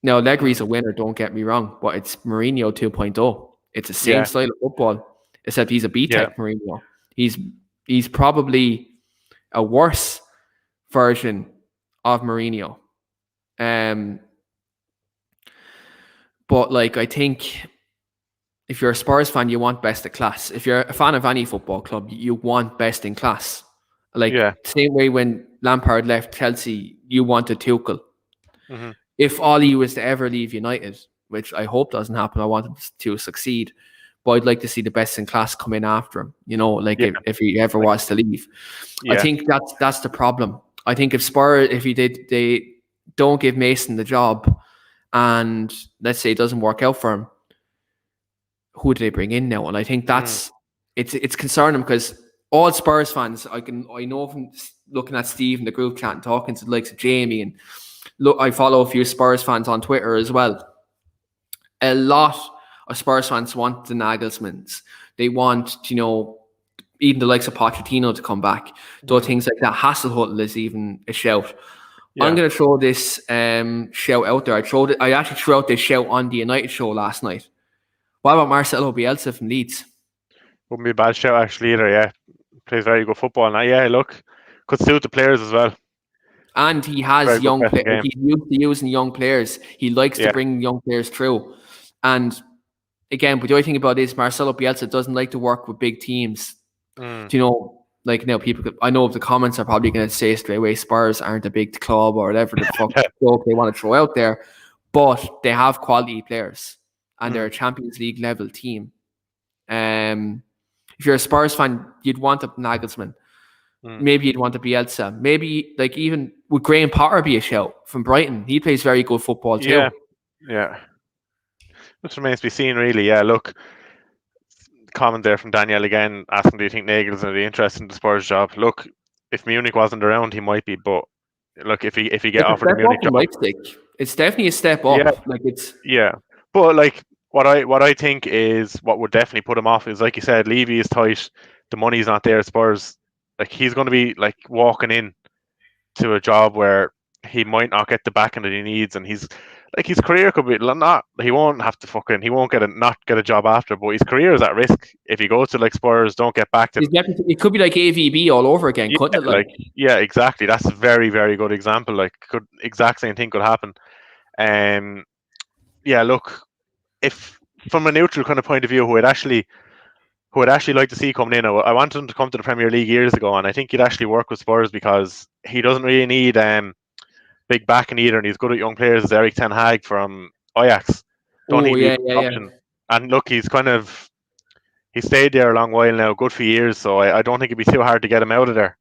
Now, Allegri's a winner, don't get me wrong, but it's Mourinho 2.0. It's the same style of football, except he's a B-Tech Mourinho. He's probably a worse version of Mourinho. But like, I think if you're a Spurs fan, you want best in class. If you're a fan of any football club, you want best in class. Like, same way when Lampard left Chelsea, you wanted Tuchel. Mm-hmm. If Ollie was to ever leave United, which I hope doesn't happen, I want him to succeed. But I'd like to see the best in class come in after him, if he ever was to leave. Yeah. I think that's the problem. I think if Spurs, they don't give Mason the job and let's say it doesn't work out for him, who do they bring in now? And I think it's concerning because all Spurs fans, I know from looking at Steve in the group chat and talking to the likes of Jamie, and look, I follow a few Spurs fans on Twitter as well. A lot of Spurs fans want the Nagelsmanns. They want, even the likes of Pochettino to come back. Though things like that, Hasenhüttl is even a shout. Yeah. I'm going to throw this shout out there. I actually threw out this shout on the United show last night. What about Marcelo Bielsa from Leeds? Wouldn't be a bad shout actually either, yeah. Plays very good football. Now, yeah, look, could suit the players as well. And he has young players. He's used to using young players. He likes to bring young players through. And again, but the only thing about it is Marcelo Bielsa doesn't like to work with big teams. Like now I know the comments are probably going to say straight away Spurs aren't a big club or whatever the fuck they want to throw out there. But they have quality players and they're a Champions League level team. If you're a Spurs fan, you'd want a Nagelsmann. Maybe you'd want a Bielsa. Maybe like even would Graham Potter be a shout from Brighton? He plays very good football too. Yeah. Which remains to be seen, really. Yeah, look, comment there from Daniel again, asking, do you think Nagel's going to be interested in the Spurs job? Look, if Munich wasn't around, he might be, but look, if he get offered a Munich job, it's definitely a step up. But like what I think is what would definitely put him off is, like you said, Levy is tight, the money's not there at Spurs. Like, he's going to be like walking in to a job where he might not get the backing that he needs, and his career could be not. He won't get a job after, but his career is at risk if he goes to like Spurs. Don't get back to. It could be like AVB all over again, couldn't it? Yeah, exactly. That's a very, very good example. Like, exact same thing could happen. Look, if from a neutral kind of point of view, who I'd actually like to see coming in. I wanted him to come to the Premier League years ago, and I think he'd actually work with Spurs because he doesn't really need big backing either, and he's good at young players. As Erik ten Hag from Ajax. Don't need option. And look, he stayed there a long while now, good few years. So I don't think it'd be too hard to get him out of there.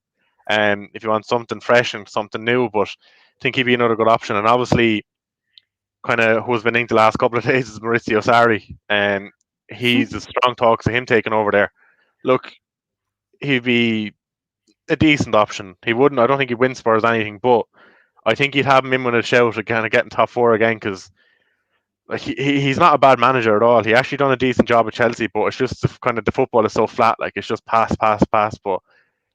If you want something fresh and something new, but I think he'd be another good option. And obviously, kind of who's been linked the last couple of days is Maurizio Sarri, and he's a strong talk to him taking over there. Look, he'd be a decent option. He wouldn't. I don't think he'd win Spurs anything, but I think he'd have him in with a shout to kind of get in top four again because like he's not a bad manager at all. He actually done a decent job at Chelsea, but it's just kind of the football is so flat. Like it's just pass, pass, pass. But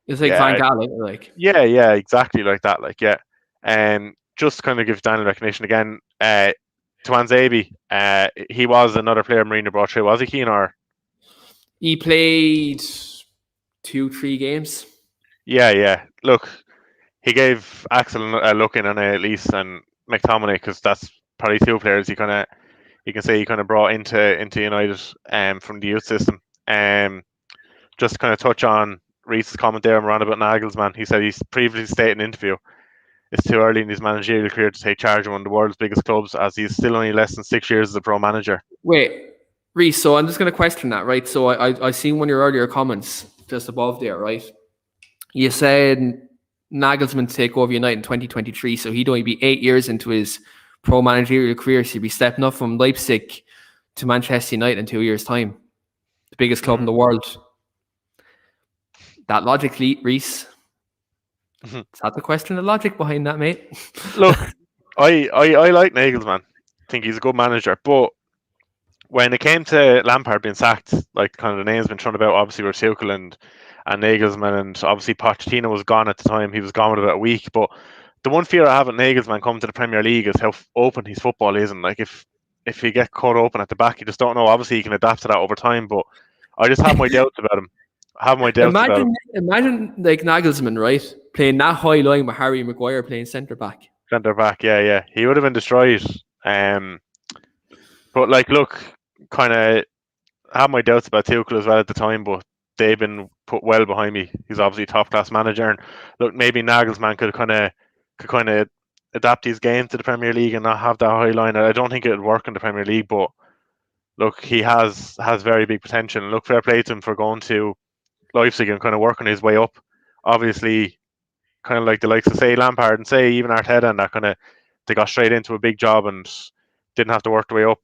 It's like Van yeah, Gaal, like. yeah, exactly like that. Like yeah, and just kind of give Daniel recognition again. Tuanzebe, he was another player Mourinho brought through. Was he Keane or? He played 2-3 games. Yeah. Look, he gave Axel a look in on it at least, and McTominay because that's probably two players you can say he kind of brought into United from the youth system. Just to kind of touch on Reese's comment there around about Nagelsmann. He said he's previously stated in an interview it's too early in his managerial career to take charge of one of the world's biggest clubs as he's still only less than 6 years as a pro manager. Wait, Reese, so I'm just going to question that, right? So I seen one of your earlier comments just above there, right? You said Nagelsmann to take over United in 2023, so he'd only be 8 years into his pro managerial career, so he'd be stepping up from Leipzig to Manchester United in 2 years' time. The biggest club in the world. That logically, Reese, is that the question, the logic behind that, mate? Look, I like Nagelsmann. I think he's a good manager, but when it came to Lampard being sacked, like kind of the names been thrown about, obviously were Tuchel and Nagelsmann, and obviously Pochettino was gone at the time. He was gone with about a week. But the one fear I have at Nagelsmann coming to the Premier League is how open his football is, and like if he get caught open at the back, you just don't know. Obviously, he can adapt to that over time, but I just have my doubts about him. Imagine like Nagelsmann, right, playing that high line with Harry Maguire playing centre back. Centre back, yeah. He would have been destroyed. But like, look, kind of have my doubts about Tuchel as well at the time, but they've been put well behind me. He's obviously a top class manager, and look, maybe Nagelsmann could kind of adapt his game to the Premier League and not have that high line. I don't think it would work in the Premier League, but look, he has very big potential. And look, fair play to him for going to Leipzig and kind of working his way up. Obviously, kind of like the likes of say Lampard and say even Arteta and that kind of they got straight into a big job and didn't have to work the way up.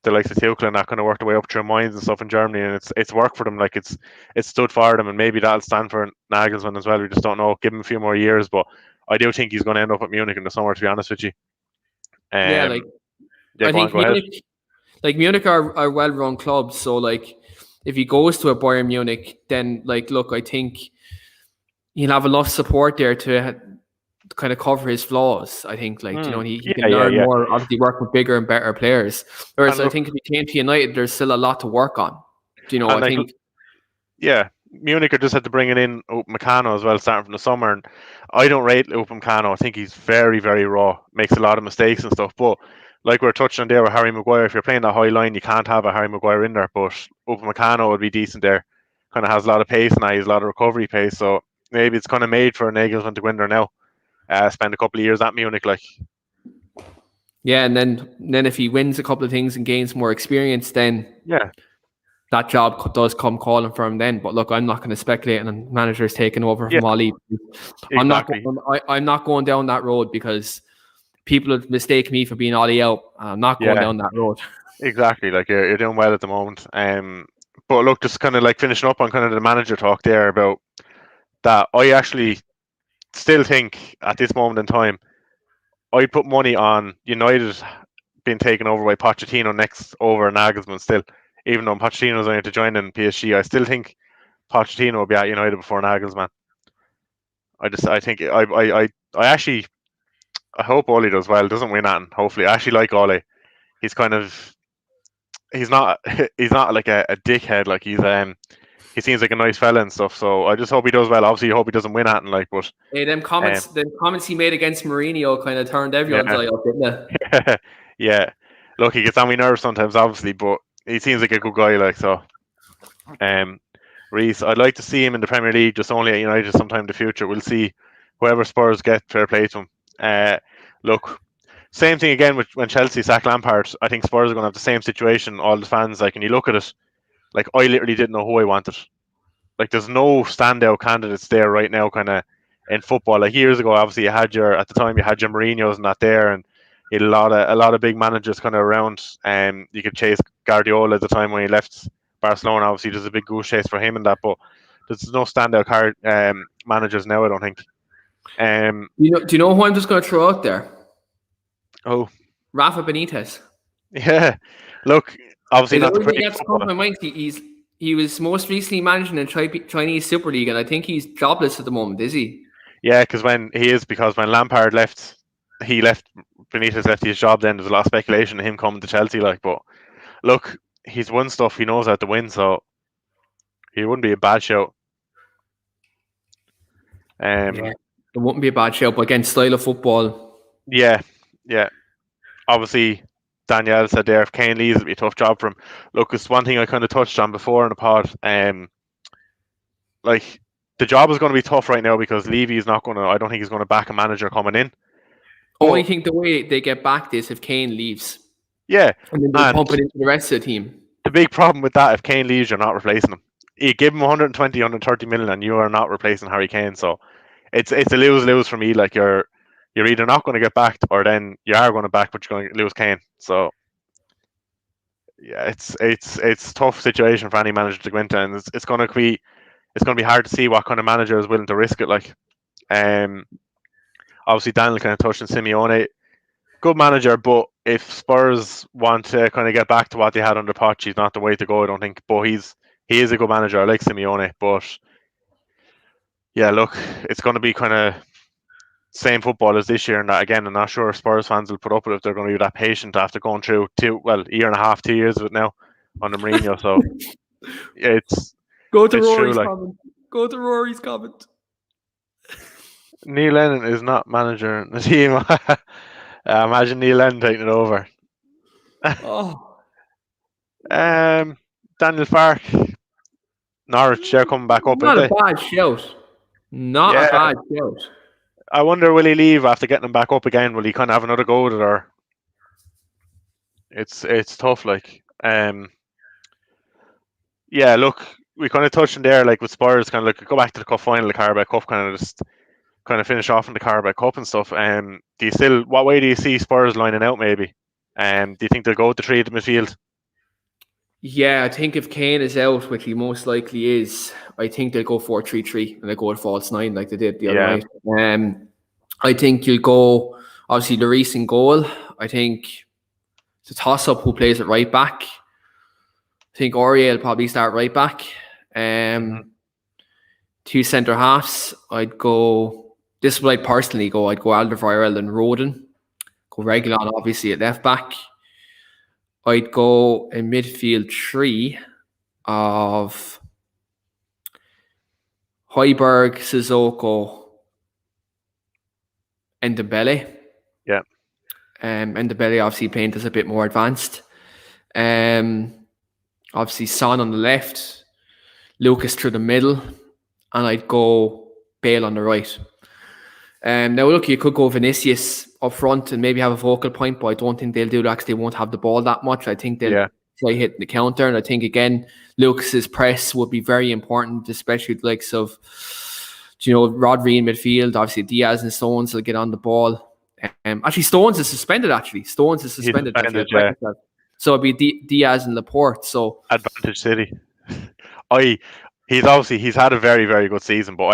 The likes of Tuchel and that kind of worked their way up through mines and stuff in Germany, and it's worked for them. Like it's stood for them, and maybe that'll stand for Nagelsmann as well. We just don't know. Give him a few more years, but I do think he's going to end up at Munich in the summer. To be honest with you, I think Munich are well-run clubs. So like, if he goes to a Bayern Munich, then like, look, I think he'll have enough support there to kind of cover his flaws. I think, like, he can learn more, obviously work with bigger and better players. Whereas I think if he came to United, there's still a lot to work on. I think. Yeah, Munich are just had to bring it in Upamecano as well, starting from the summer. And I don't rate Upamecano. I think he's very, very raw. Makes a lot of mistakes and stuff. But like we're touching on there with Harry Maguire, if you're playing that high line, you can't have a Harry Maguire in there. But Upamecano would be decent there. Kind of has a lot of pace now. He's a lot of recovery pace. So maybe it's kind of made for Nagelsmann to go in there now. Spend a couple of years at Munich, like. Yeah, and then if he wins a couple of things and gains more experience, then that job does come calling for him then. But look, I'm not going to speculate on managers taking over from Oli. Exactly. I'm not going down that road because people would mistake me for being Oli out. I'm not going down that road. Exactly, like you're doing well at the moment. But look, just kind of like finishing up on kind of the manager talk there about that. I actually still think at this moment in time, I'd put money on United being taken over by Pochettino next over Nagelsmann still. Even though Pochettino's only to join in PSG, I still think Pochettino will be at United before Nagelsmann. I hope Ole does well, doesn't win that, hopefully. I actually like Ole. He's not like a dickhead, like he seems like a nice fella and stuff, so I just hope he does well. Obviously, I hope he doesn't win at like, but them comments he made against Mourinho kind of turned everyone's eye up, didn't it? Yeah. Look, he gets on my nerves sometimes, obviously, but he seems like a good guy, like so. Reese, I'd like to see him in the Premier League, just only at United sometime in the future. We'll see. Whoever Spurs get, fair play to him. Look, same thing again with when Chelsea sacked Lampard. I think Spurs are going to have the same situation. All the fans, like, and you look at it, like, I literally didn't know who I wanted. Like, there's no standout candidates there right now, kind of in football. Like years ago, obviously at the time you had your Mourinho's and that there, and you had a lot of big managers kind of around. You could chase Guardiola at the time when he left Barcelona. Obviously, there's a big goose chase for him and that, but there's no standout managers now, I don't think. Do you know who I'm just going to throw out there? Oh, Rafa Benitez. yeah. Look, obviously not the That's greatest come to my mind. He was most recently managing the Chinese Super League, and I think he's jobless at the moment. Is he? Yeah, because when Lampard left, Benitez left his job. Then there's a lot of speculation of him coming to Chelsea. Like, but look, he's won stuff. He knows how to win, so he wouldn't be a bad shout. Yeah, it wouldn't be a bad shout, but again, style of football. Yeah. Obviously, Danielle said there, if Keane leaves, it'll be a tough job for him. Look, it's one thing I kind of touched on before in the pod. Like, the job is going to be tough right now because Levy is not going to. I don't think he's going to back a manager coming in. I think the way they get back this if Keane leaves. Yeah, and then they pump it into the rest of the team. The big problem with that, if Kane leaves, you're not replacing him. You give him 120, 130 million, and you are not replacing Harry Kane. So it's a lose-lose for me. Like, you're either not going to get backed, or then you are going to back, but you're going to lose Kane. So yeah, it's a tough situation for any manager to go into, and it's going to be hard to see what kind of manager is willing to risk it. Like, obviously Daniel kind of touched on Simeone, good manager, but if Spurs want to kind of get back to what they had under Poch, he's not the way to go, I don't think. But he is a good manager. I like Simeone, but yeah, look, it's going to be kind of same football as this year, and that again, I'm not sure if Spurs fans will put up with it if they're going to be that patient after going through a year and a half, 2 years of it now under Mourinho. So yeah, go to Rory's comment. Go to Rory's comment. Neil Lennon is not manager in the team. Imagine Neil Lennon taking it over. Daniel Fark, Norwich, they're coming back up. Not a bad shout. Not a bad shout. I wonder, will he leave after getting them back up again? Will he kind of have another go at it, or it's tough. Like, yeah. Look, we kind of touched in there, like with Spurs, kind of like go back to the cup final, the Carabao Cup, kind of finish off in the Carabao Cup and stuff. What way do you see Spurs lining out? Maybe, do you think they'll go with the three at the midfield? Yeah, I think if Kane is out, which he most likely is, I think they'll go 4-3-3 and they'll go with false 9 like they did the other night. I think you'll go, obviously, Lloris in goal. I think it's a toss-up who plays at right back. I think Aurier will probably start right back. Two centre halves. I'd go, this is what I'd personally go. I'd go Alderweireld and Rodon. Go Reguilon, obviously, at left back. I'd go in midfield 3 of Højbjerg, Sissoko, and Dembele. Yeah. And Dembele obviously playing this a bit more advanced. Obviously Son on the left, Lucas through the middle, and I'd go Bale on the right. Now look, you could go Vinicius up front and maybe have a focal point, but I don't think they'll do that because they won't have the ball that much. I think they'll try hitting the counter, and I think again Lucas's press would be very important, especially the likes of Rodri in midfield. Obviously Diaz and Stones will get on the ball. Actually, Stones is suspended. So it'd be Diaz and Laporte. So advantage City. He's had a very, very good season, but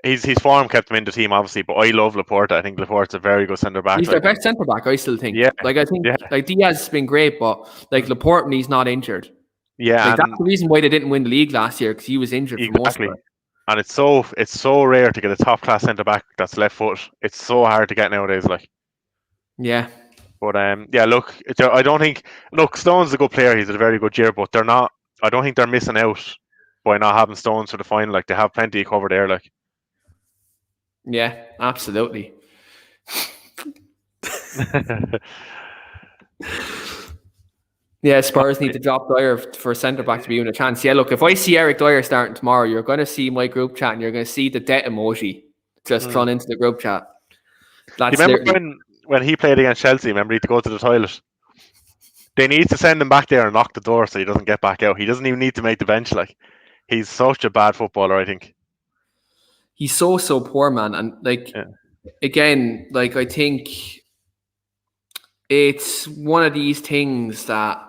his form kept him in the team, obviously. But I love Laporte. I think Laporte's a very good centre back. He's their best centre back, I still think. Yeah. Like I think like Diaz has been great, but like Laporte when he's not injured. Yeah, that's the reason why they didn't win the league last year, because he was injured for most of it. And it's so rare to get a top class centre back that's left foot. It's so hard to get nowadays. Like, yeah. But look, I don't think. Look, Stone's a good player. He's had a very good year, but they're not. I don't think they're missing out by not having Stones for the final. Like, they have plenty of cover there. Like, yeah, absolutely. Yeah, Spurs need to drop Dyer for centre back to be given a chance. Yeah, look, if I see Eric Dyer starting tomorrow, you're going to see my group chat and you're going to see the debt emoji just thrown into the group chat. That's you remember when he played against Chelsea, remember he had to go to the toilet. They need to send him back there and knock the door so he doesn't get back out. He doesn't even need to make the bench. Like, he's such a bad footballer, I think. He's so poor, man. And like, again, like, I think it's one of these things that,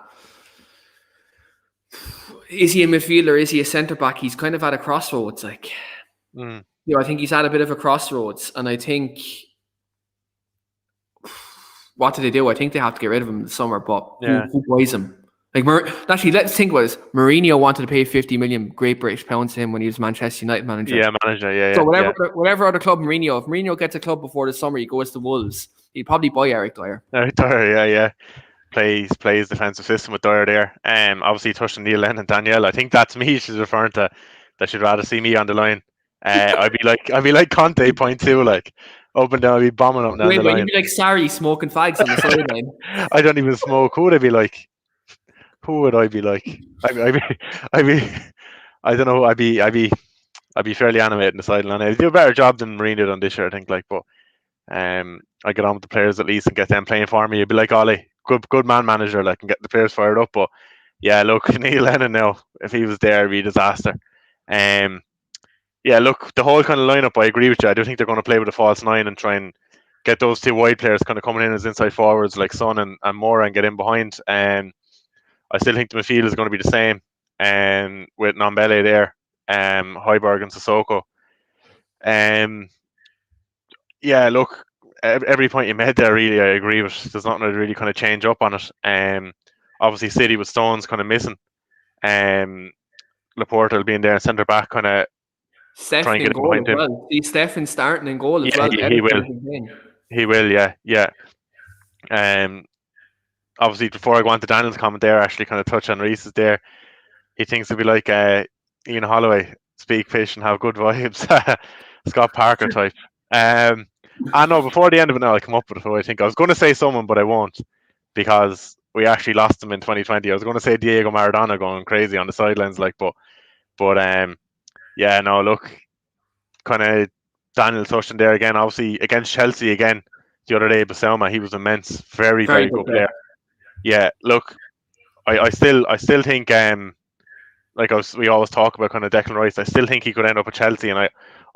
is he a midfielder? Is he a centre back? He's kind of at a crossroads. Like, you know, I think he's at a bit of a crossroads, and I think, what do they do? I think they have to get rid of him in the summer, but who buys him? Like, actually, let's think about this. Mourinho wanted to pay 50 million Great British pounds to him when he was Manchester United manager. Yeah, manager, yeah. So whatever other club Mourinho, if Mourinho gets a club before the summer, he goes to Wolves, he'd probably buy Eric Dyer. Eric Dyer, yeah. Plays defensive system with Dyer there. Obviously touched on Neil Lennon and Danielle. I think that's me she's referring to, that she'd rather see me on the line. I'd be like Conte 0.2, like up and down, I'd be bombing up down the line. You'd be like Sarri smoking fags on the sideline. I don't even smoke. Who would I be like? Who would I be like? I don't know. I'd be fairly animated in the sideline. I'd do a better job than Mourinho done this year, I think. Like, but I get on with the players at least and get them playing for me. It'd be like Ollie, good man manager, like, and get the players fired up. But yeah, look, Neil Lennon now, if he was there, it'd be a disaster. Yeah, look, the whole kind of lineup, I agree with you. I do think they're going to play with a false nine and try and get those two wide players kind of coming in as inside forwards like Son and Moura and get in behind. I still think the midfield is going to be the same, with Nombele there, Højbjerg and Sissoko. Yeah, look, every point you made there, really, I agree with. There's nothing to really kind of change up on it. Obviously, City with Stones kind of missing. Laporte will be in there, centre back, kind of try and get in behind him. Well. See Stefan starting in goal as well. He will. He will, yeah. Obviously, before I go on to Daniel's comment there, actually kind of touch on Reese's there. He thinks it'd be like Ian Holloway, speak fish and have good vibes. Scott Parker type. I know before the end of it now, I'll come up with it. I think I was going to say someone, but I won't, because we actually lost him in 2020. I was going to say Diego Maradona going crazy on the sidelines, like, but yeah, no, look, kind of Daniel touching there again. Obviously against Chelsea again the other day, Basuma, he was immense, very good player. Yeah, look, I still think like we always talk about kind of Declan Rice. I still think he could end up at Chelsea, and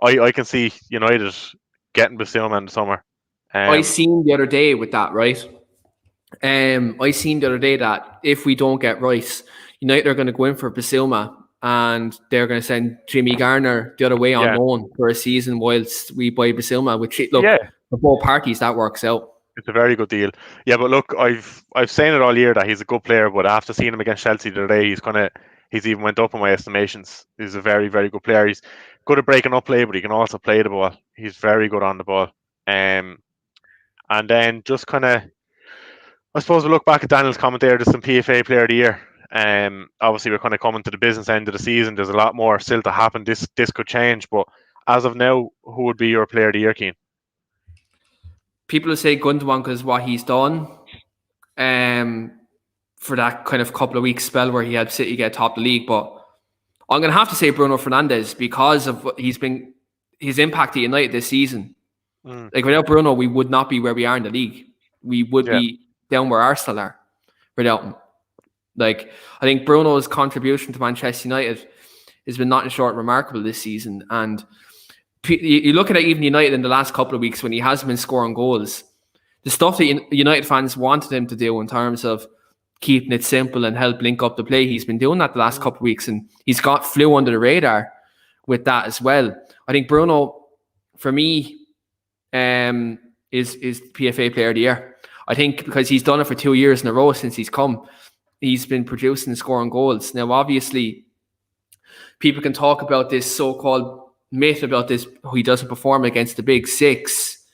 I can see United getting Basuma in the summer. I seen the other day with that, right? I seen the other day that if we don't get Rice, United are going to go in for Basuma, and they're going to send Jimmy Garner the other way on loan for a season whilst we buy Basuma. Which, look, for both parties that works out. It's a very good deal. Yeah, but look, I've saying it all year that he's a good player, but after seeing him against Chelsea the other day, he's even went up in my estimations. He's a very, very good player. He's good at breaking up play, but he can also play the ball. He's very good on the ball. And then just kind of, I suppose we'll look back at Daniel's comment there, just some PFA Player of the Year. Obviously we're kind of coming to the business end of the season. There's a lot more still to happen. This could change, but as of now, who would be your Player of the Year, Keane? People will say Gundogan because what he's done for that kind of couple of weeks spell where he helped City get top of the league. But I'm going to have to say Bruno Fernandes because of what his impact at United this season. Like, without Bruno, we would not be where we are in the league. We would be down where Arsenal are without him. Like, I think Bruno's contribution to Manchester United has been nothing short remarkable this season. And you look at it, even United in the last couple of weeks when he hasn't been scoring goals, the stuff that United fans wanted him to do in terms of keeping it simple and help link up the play, he's been doing that the last couple of weeks, and he's flew under the radar with that as well. I think Bruno, for me, is PFA Player of the Year. I think because he's done it for 2 years in a row since he's come. He's been producing and scoring goals. Now, obviously, people can talk about this so-called myth about this, he doesn't perform against the big six.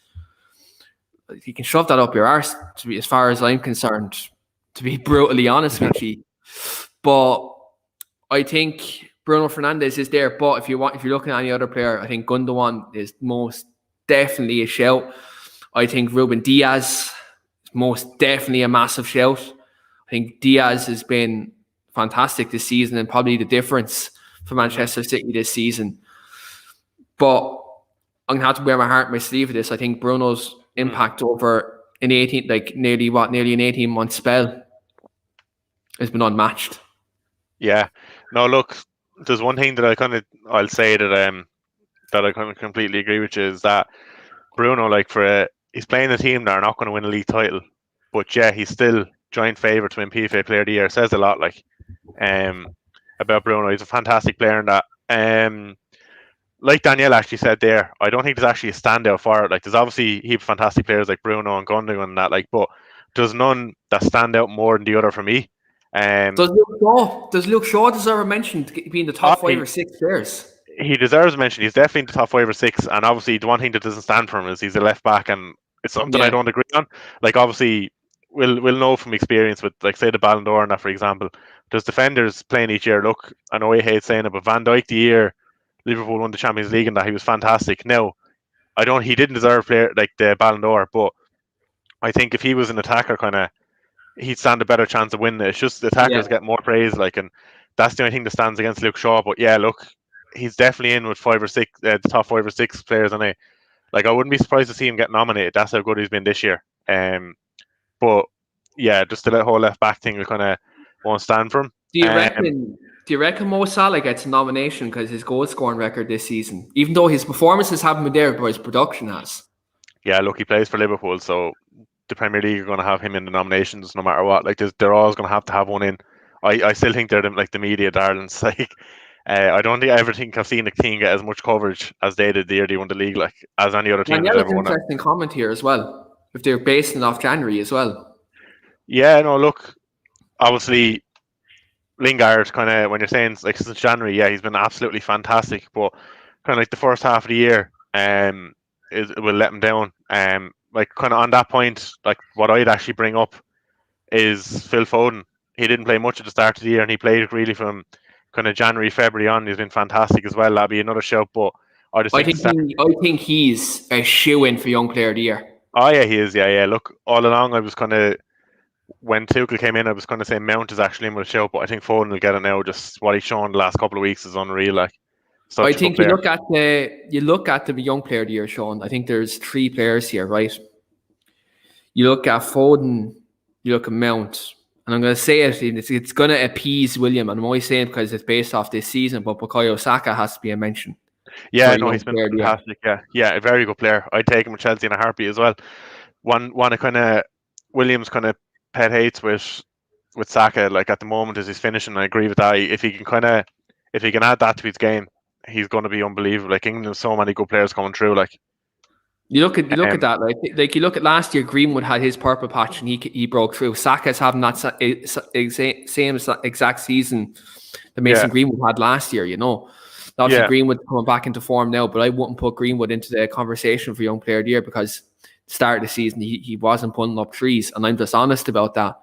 You can shove that up your arse, as far as I'm concerned, to be brutally honest with you. But I think Bruno Fernandes is there. But if you're looking at any other player, I think Gundogan is most definitely a shout. I think Ruben Diaz is most definitely a massive shout. I think Diaz has been fantastic this season and probably the difference for Manchester City this season. But I'm going to have to wear my heart on my sleeve for this. I think Bruno's impact over in 18, like nearly an 18-month spell, has been unmatched. Yeah. No, look, there's one thing that I'll say that I kind of completely agree with you is that Bruno, like he's playing a team that are not going to win a league title, but yeah, he's still joint favourite to win PFA Player of the Year. Says a lot, like, about Bruno. He's a fantastic player in that. Like Danielle actually said there, I don't think there's actually a standout for it. Like, there's obviously heaps of fantastic players like Bruno and Gundogan and that, like, but there's none that stand out more than the other for me. Does Luke Shaw deserve a mention to being the top 5 or 6 players? He deserves a mention. He's definitely in the top 5 or 6. And obviously, the one thing that doesn't stand for him is he's a left back, and it's something I don't agree on. Like, obviously, we'll know from experience with, like, say, the Ballon d'Or and that, for example. There's defenders playing each year. Look, I know he hates saying it, but Van Dijk, the year Liverpool won the Champions League, and that he was fantastic. Now, he didn't deserve player like the Ballon d'Or, but I think if he was an attacker, he'd stand a better chance of winning it. It's just the attackers get more praise, like, and that's the only thing that stands against Luke Shaw. But yeah, look, he's definitely in with 5 or 6, the top 5 or 6 players, and I wouldn't be surprised to see him get nominated. That's how good he's been this year. But yeah, just the whole left back thing, we kind of won't stand for him. Do you reckon Mo Salah gets a nomination because his goal scoring record this season, even though his performances haven't been there, but his production has? Yeah, look, he plays for Liverpool, so the Premier League are going to have him in the nominations no matter what. Like, they're always going to have one in. I still think they're the media darlings. Like, I don't think I ever think I've seen a team get as much coverage as they did the year they won the league, like, as any other team has ever won it. Interesting comment here as well. If they're basing it off January as well. Yeah, no, look, obviously Lingard when you're saying like since January, yeah, he's been absolutely fantastic. But kind of like the first half of the year, it will let him down. Like kind of on that point, like what I'd actually bring up is Phil Foden. He didn't play much at the start of the year, and he played really from kind of January, February on. He's been fantastic as well. That'd be another shout. But I think he's a shoe-in for Young Player of the Year. Oh yeah, he is. Yeah. Look, all along I was when Tuchel came in, I was kind of saying Mount is actually in with a shout, but I think Foden will get it now. Just what he's shown the last couple of weeks is unreal. Like, I think you look at the Young Player of the Year, Sean. I think there's 3 players here, right? You look at Foden, you look at Mount, and I'm going to say it's going to appease William. And I'm always saying because it's based off this season, but Bukayo Saka has to be a mention. Yeah, no, he's been fantastic. Yeah, a very good player. I'd take him with Chelsea in a heartbeat as well. One of kind of Williams kind of pet hates with Saka, like, at the moment, is his finishing. I agree with that. If he can add that to his game, he's going to be unbelievable. Like, England has so many good players coming through. Like, you look at that, like you look at last year, Greenwood had his purple patch and he broke through. Saka's having that same exact season that Mason Greenwood had last year. You know, obviously Greenwood's coming back into form now, but I wouldn't put Greenwood into the conversation for Young Player of the Year because start of the season he wasn't pulling up trees, and I'm just honest about that.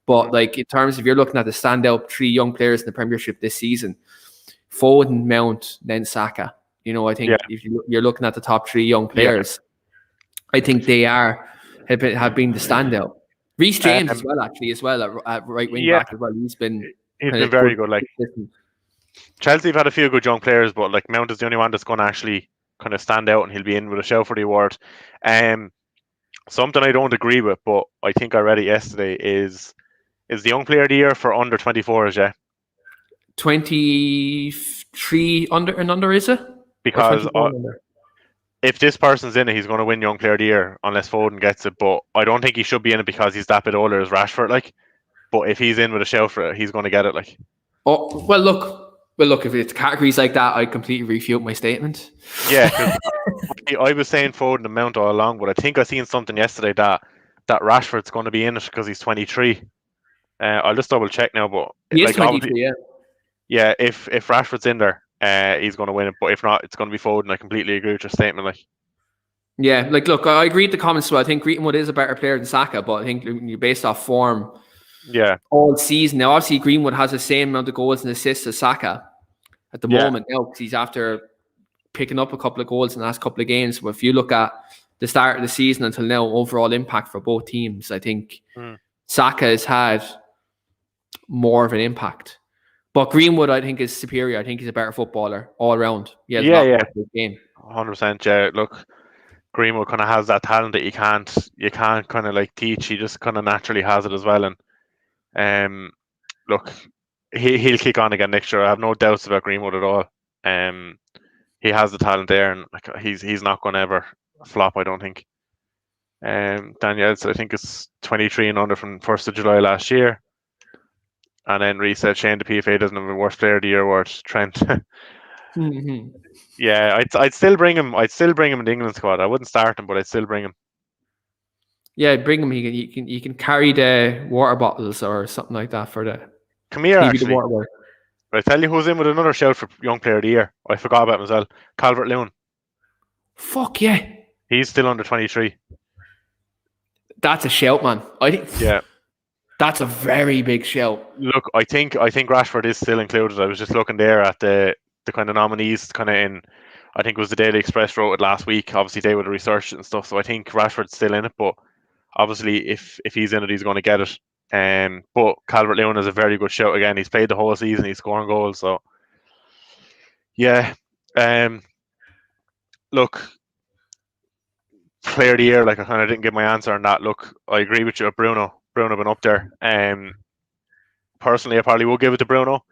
But like, in terms of, you're looking at the standout 3 young players in the Premiership this season, Foden, Mount, then Saka. You know, I think if you're looking at the top 3 young players, I think they have been the standout. Reece James as well at right wing back as well. He's been very good. Like, Chelsea have had a few good young players, but like Mount is the only one that's going to actually kind of stand out, and he'll be in with a shout for the award. Something I don't agree with, but I think I read it yesterday, is the Young Player of the Year for under 24s, yeah? 23 under, is it? Because if this person's in it, he's going to win Young Player of the Year unless Foden gets it. But I don't think he should be in it because he's that bit older as Rashford, like. But if he's in with a shout for it, he's going to get it, like. Oh, well, look, if it's categories like that, I completely refute my statement. Yeah, I was saying Foden and Mount all along, but I think I seen something yesterday that Rashford's going to be in it because he's 23. I'll just double check now, but he is 23, yeah. Yeah, if Rashford's in there, he's going to win it. But if not, it's going to be Foden. I completely agree with your statement, like. Yeah, like, look, I agree with the comments. Well, I think Greenwood is a better player than Saka, but I think you're based off form. Yeah. All season now, obviously Greenwood has the same amount of goals and assists as Saka at the moment now, because he's after picking up a couple of goals in the last couple of games. But if you look at the start of the season until now, overall impact for both teams, I think Saka has had more of an impact. But Greenwood, I think, is superior. I think he's a better footballer all around. Yeah. Game. 100%. Yeah, look, Greenwood kind of has that talent that you can't kind of like teach. He just kind of naturally has it as well. And look, he'll kick on again next year. I have no doubts about Greenwood at all. Um, he has the talent there, and like, he's not going to ever flop, I don't think. Daniels, I think it's 23 and under from 1st of July last year. And then Reece said Shane, the PFA doesn't have a worst player of the year award. Trent. Yeah, I'd still bring him. I'd still bring him in the England squad. I wouldn't start him, but I'd still bring him. Yeah, bring him. You can carry the water bottles or something like that for the. Come here, Maybe the actually. water bottle. I tell you who's in with another shout for Young Player of the Year. I forgot about him as well. Calvert-Lewin. Fuck yeah. He's still under 23. That's a shout, man. I think. Yeah. That's a very big shout. Look, I think Rashford is still included. I was just looking there at the kind of nominees, kind of in. I think it was the Daily Express wrote it last week. Obviously, they would have researched it and stuff. So I think Rashford's still in it, but obviously, if he's in it, he's going to get it. But Calvert-Lewin is a very good shout again. He's played the whole season. He's scoring goals. So yeah. Look, player of the year. Like I kind of didn't give my answer on that. Look, I agree with you. Bruno been up there. Personally, I probably will give it to Bruno.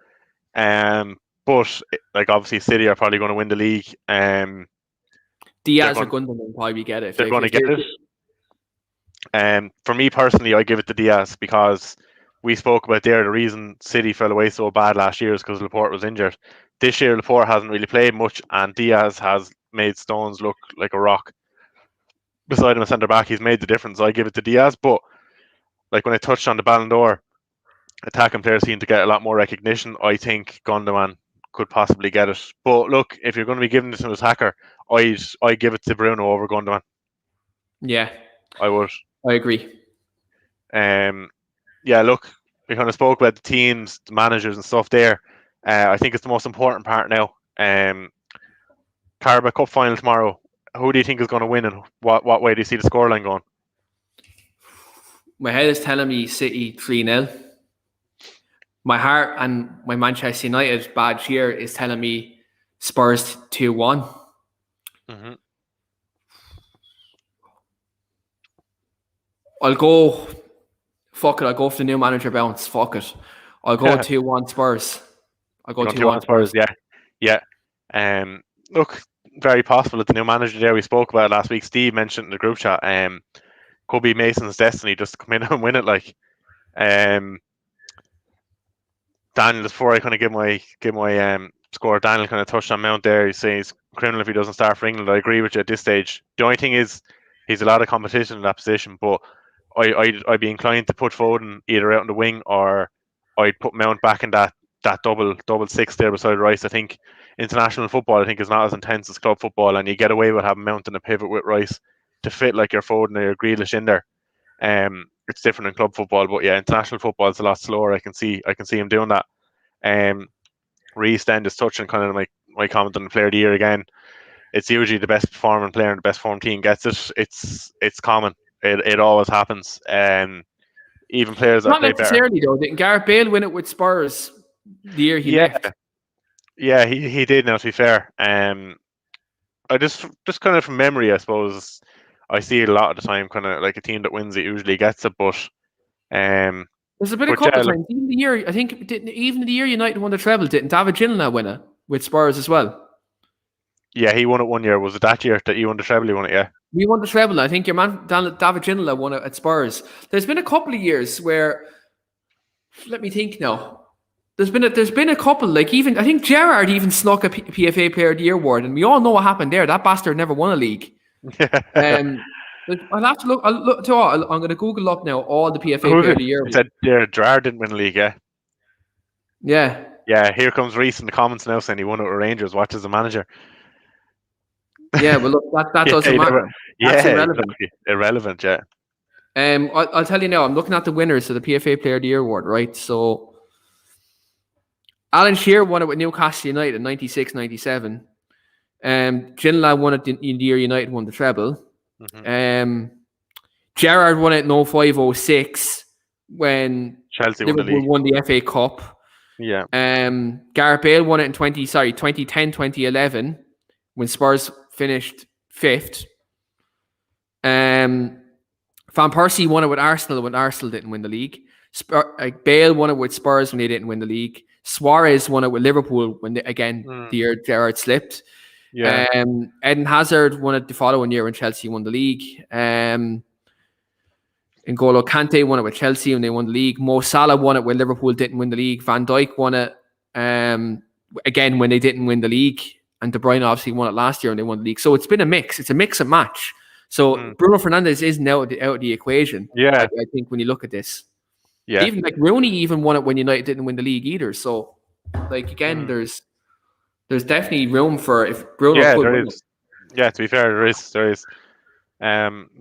But like obviously, City are probably going to win the league. Diaz or Gundogan will probably get it. They're going to get it. For me personally, I give it to Diaz because we spoke about there the reason City fell away so bad last year is because Laporte was injured. This year, Laporte hasn't really played much, and Diaz has made Stones look like a rock. Beside him, a centre back, he's made the difference. I give it to Diaz, but like when I touched on the Ballon d'Or, attacking players seem to get a lot more recognition. I think Gundogan could possibly get it. But look, if you're going to be giving it to an attacker, I'd give it to Bruno over Gundogan. Yeah, I would. I agree. Yeah, look, we kind of spoke about the teams, the managers and stuff there. I think it's the most important part now. Carabao Cup final tomorrow. Who do you think is going to win, and what way do you see the scoreline going? My head is telling me City 3-0. My heart and my Manchester United badge here is telling me Spurs 2-1. Mm-hmm. I'll go. Fuck it. I'll go for the new manager bounce. Fuck it. I'll go 2-1 Spurs. I'll go 2-1 Spurs. Yeah. Look, very possible that the new manager there we spoke about last week, Steve mentioned in the group chat, could be Mason's destiny just to come in and win it. Like, Daniel, before I kind of give my score, Daniel kind of touched on Mount there. He's saying he's criminal if he doesn't start for England. I agree with you at this stage. The only thing is he's a lot of competition in that position, but I'd be inclined to put Foden either out on the wing or I'd put Mount back in that double six there beside Rice. I think international football is not as intense as club football, and you get away with having Mount in a pivot with Rice to fit like your Foden or your Grealish in there. It's different in club football, but yeah, international football is a lot slower. I can see him doing that. Reece then just touching kind of my comment on the player of the year again. It's usually the best performing player and the best form team gets it. It's common. It always happens. Even players that not play better. Not necessarily though. Didn't Gareth Bale win it with Spurs the year he left? Yeah, he did. Now to be fair, I just kind of from memory, I suppose I see it a lot of the time. Kind of like a team that wins it usually gets it, but there's a bit of couple times. Even the year, I think, even the year United won the treble, didn't David Ginola win it with Spurs as well? Yeah, he won it one year. Was it that year that you won the treble? He won it, yeah. We won the treble. I think your man David Ginola won it at Spurs. There's been a couple of years where, let me think now. There's been a couple, like even I think Gerrard even snuck a PFA Player of the Year award, and we all know what happened there. That bastard never won a league. I'll have to look. I'm going to Google up now all the PFA Player of the Year. It said Gerrard didn't win a league, yeah. Yeah. Here comes Reece in the comments now saying he won it with Rangers. Watch as a manager. Yeah, well, look, that doesn't matter. That's irrelevant. Irrelevant, yeah. I'll tell you now. I'm looking at the winners of the PFA Player of the Year award, right? So, Alan Shearer won it with Newcastle United in 96-97. Ginola won it in the year United won the treble. Mm-hmm. Gerrard won it in 05-06 when Chelsea Liverpool won the FA Cup. Yeah. Gareth Bale won it in 2010-2011 when Spurs finished 5th. Van Persie won it with Arsenal when Arsenal didn't win the league. Bale won it with Spurs when they didn't win the league. Suarez won it with Liverpool when the year Gerrard slipped. Yeah. Eden Hazard won it the following year when Chelsea won the league. N'Golo Kante won it with Chelsea when they won the league. Mo Salah won it when Liverpool didn't win the league. Van Dijk won it again when they didn't win the league. And De Bruyne obviously won it last year when they won the league. So it's been a mix. It's a mix and match. So Bruno Fernandes isn't out of the equation. Yeah. I think when you look at this. Yeah. Even like Rooney even won it when United didn't win the league either. So like again, there's definitely room for if Bruno could there win is. Yeah, to be fair, there is.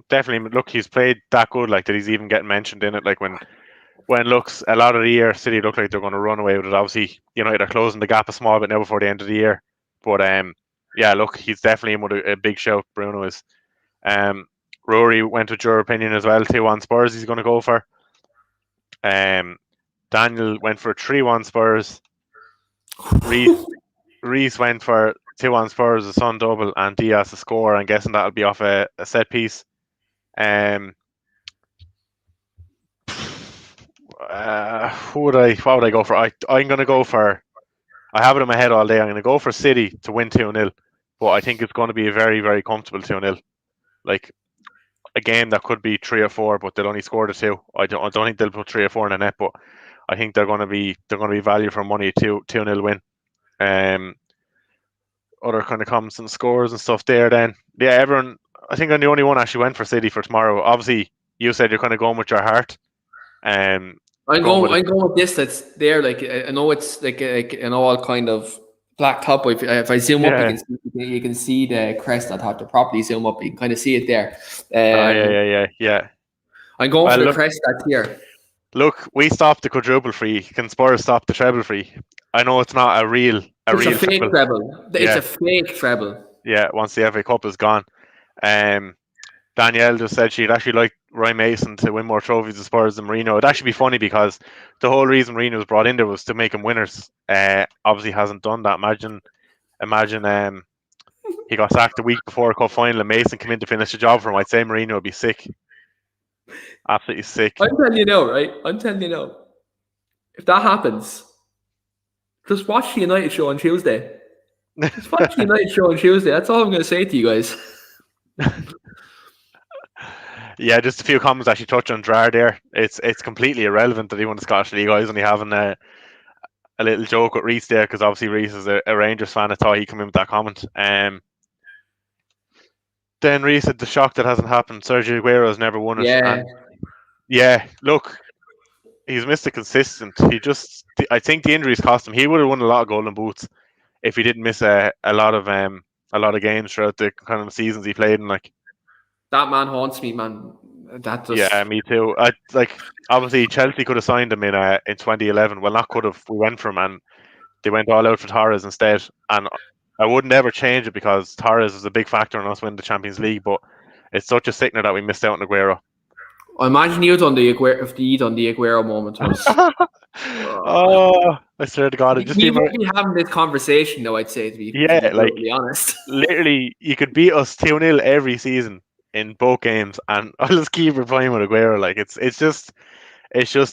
Definitely. Look, he's played that good, like that. He's even getting mentioned in it. Like when looks a lot of the year, City look like they're going to run away with it. Obviously, United are closing the gap a small bit now before the end of the year. But yeah, look, he's definitely in with a big shout. Bruno is. Rory went with your opinion as well. 2-1 Spurs. He's going to go for. Daniel went for 3-1 Spurs. Reese went for 2-1 Spurs, a Sun double, and Diaz to score. I'm guessing that'll be off a set piece. What would I go for? I'm going to go for. I have it in my head all day. I'm going to go for City to win 2-0, but I think it's going to be a very, very comfortable 2-0. Like a game that could be 3 or 4, but they'll only score the 2. I don't think they'll put 3 or 4 in the net, but I think they're going to be value for money 2-0 win. Other kind of comments and scores and stuff there. Then yeah, everyone. I think I'm the only one actually went for City for tomorrow. Obviously, you said you're kind of going with your heart. I'm going with this. That's there. Like I know it's like an all kind of black top. But if I zoom up, you can see the crest on top. To properly zoom up, you can kind of see it there. Yeah. I'm going for the crest that's here. Look, we stopped the quadruple free. Can Spurs stop the treble free? I know it's not a real. It's a fake treble. It's a fake treble. Yeah, once the FA Cup is gone. Danielle just said she'd actually like Roy Mason to win more trophies as Spurs than Mourinho. It'd actually be funny because the whole reason Mourinho was brought in there was to make him winners. Obviously hasn't done that. Imagine he got sacked the week before a cup final and Mason came in to finish the job for him. I'd say Mourinho would be sick. Absolutely sick. I'm telling you now, right? If that happens, just watch the United show on Tuesday. That's all I'm going to say to you guys. Yeah, just a few comments actually touch on Gerrard there. It's completely irrelevant that he won the Scottish League. I was only having a little joke with Reese there because obviously Reese is a Rangers fan. I thought he'd come in with that comment. Then Reese said the shock that hasn't happened. Sergio Aguero has never won it. Yeah. Yeah, look, he's Mr. Consistent. I think the injuries cost him. He would have won a lot of golden boots if he didn't miss a lot of games throughout the kind of seasons he played in. Like that man haunts me, man. Yeah, me too. Obviously Chelsea could have signed him in 2011. Well, not could have. We went for him and they went all out for Torres instead. And I wouldn't ever change it because Torres is a big factor in us winning the Champions League. But it's such a sickener that we missed out on Aguero. I imagine you'd on the Aguero moment was. I swear to God, we won't be having this conversation, though. I'd say to be brutally honest. Literally, you could beat us 2-0 every season in both games, and I'll just keep replying with Aguero. Like it's just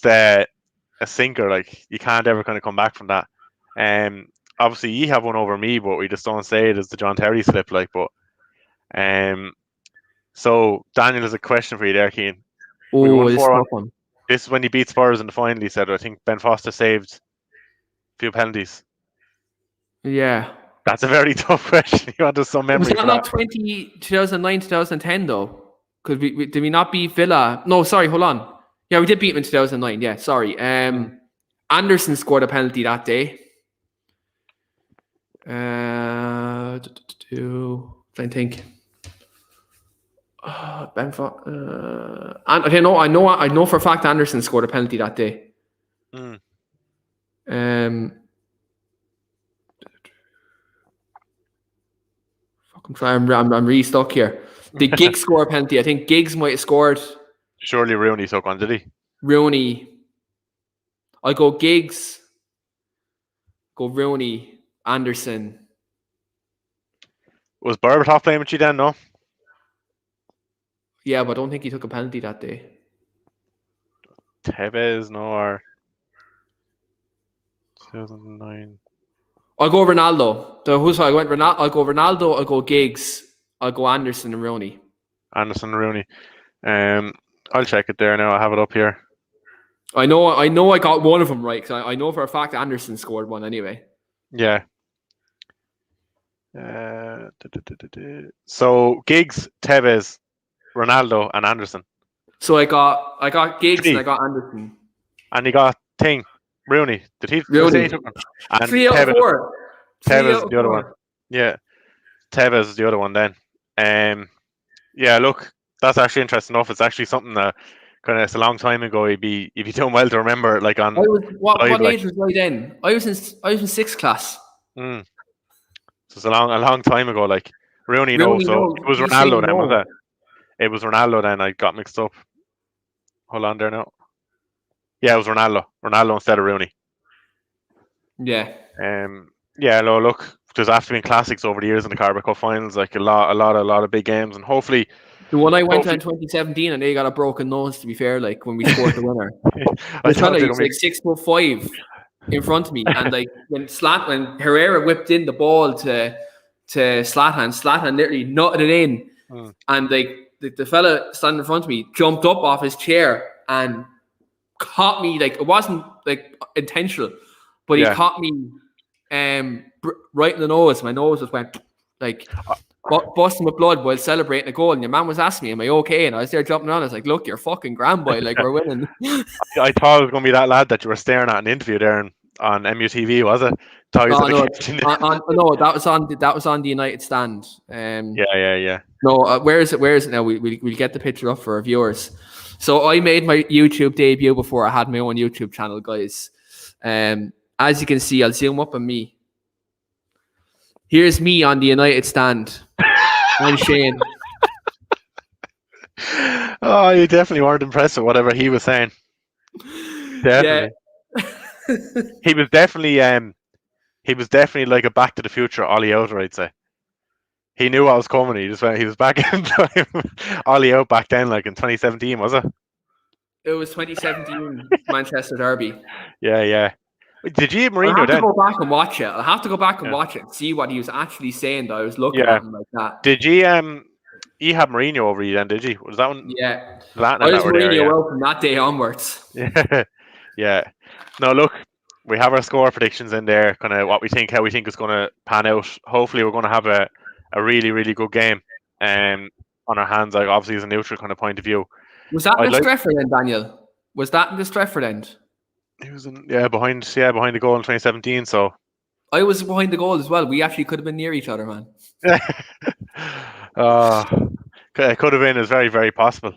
a sinker. Like you can't ever kind of come back from that. Obviously you have one over me, but we just don't say it as the John Terry slip. Like, but so Daniel has a question for you there, Keane. Oh, this is tough one. This is when he beat Spurs in the final. He said, I think Ben Foster saved a few penalties. Yeah. That's a very tough question. You want some memory. Was that not 2009, 2010 though? Did we not beat Villa? No, sorry, hold on. Yeah, we did beat them in 2009. Yeah, sorry. Anderson scored a penalty that day. I think. Ben Foster. I know for a fact Anderson scored a penalty that day. I'm really stuck here. Did Giggs score a penalty? I think Giggs might have scored. Surely Rooney took one, did he? Rooney. I go Giggs. Go Rooney. Anderson. Was Berbatov playing with you then? No. Yeah, but I don't think he took a penalty that day. Tevez, no, or 2009. I'll go Ronaldo. Who's I went Ronaldo? I'll go Ronaldo. I'll go Giggs. I'll go Anderson and Rooney. Anderson, Rooney. I'll check it there now. I have it up here. I know I got one of them right, because I know for a fact Anderson scored one anyway. Yeah. So Giggs, Tevez, Ronaldo, and Anderson. So I got Giggs 3. and I got Anderson. And he got Rooney. Did he? Rooney. He took one? And 3 out of 4. Tevez is the other one. Yeah. Tevez is the other one then. Yeah, look, that's actually interesting enough. It's actually something that it's a long time ago. You'd be doing well to remember. Like on what age was I then? I was in 6th class. So it's a long time ago. Like Rooney, no. So it was Ronaldo then, was it? It was Ronaldo then. I got mixed up. Hold on there now. Yeah, it was Ronaldo. Ronaldo instead of Rooney. Yeah. Yeah. No, look, there's actually been classics over the years in the Carabao Cup finals. Like a lot of big games, and hopefully. The one I went to in 2017, and they got a broken nose. To be fair, like when we scored the winner, I thought he was like 6'5" in front of me, and like when Herrera whipped in the ball to Zlatan literally nutted it in, and like the fella standing in front of me jumped up off his chair and caught me. Like it wasn't like intentional, but he caught me right in the nose. My nose just went like busting with blood while celebrating a goal. And your man was asking me, "Am I okay?" And I was there jumping around. I was like, "Look, you're fucking grand, boy. Like we're winning." I thought it was going to be that lad that you were staring at an interview there on MUTV, was it? No, that was on the United stand. Yeah. No, where is it now? We'll get the picture up for our viewers. So I made my YouTube debut before I had my own YouTube channel, guys. As you can see, I'll zoom up on me. Here's me on the United stand. I'm Shane. Oh, you definitely weren't impressed with whatever he was saying. Definitely. Yeah. He was definitely like a Back to the Future Ollie Outer, I'd say. He knew what was coming. He was back in time. Ollie out back then, like in 2017, was it? It was 2017 Manchester Derby. Yeah. Did you Mourinho I'll have then? to go back and watch it. I'll have to go back and watch it and see what he was actually saying. That I was looking at him like that. Did you you had Mourinho over you then? Did you? Was that one? Yeah. I was Mourinho out from that day onwards. Yeah. No, look, we have our score predictions in there. Kind of how we think it's going to pan out. Hopefully, we're going to have a really, really good game. On our hands, like obviously as a neutral kind of point of view. Was that in the Stretford end, Daniel? Was that in the Stretford end? He was behind the goal in 2017. So I was behind the goal as well. We actually could have been near each other, man. It could have been. It's very, very possible.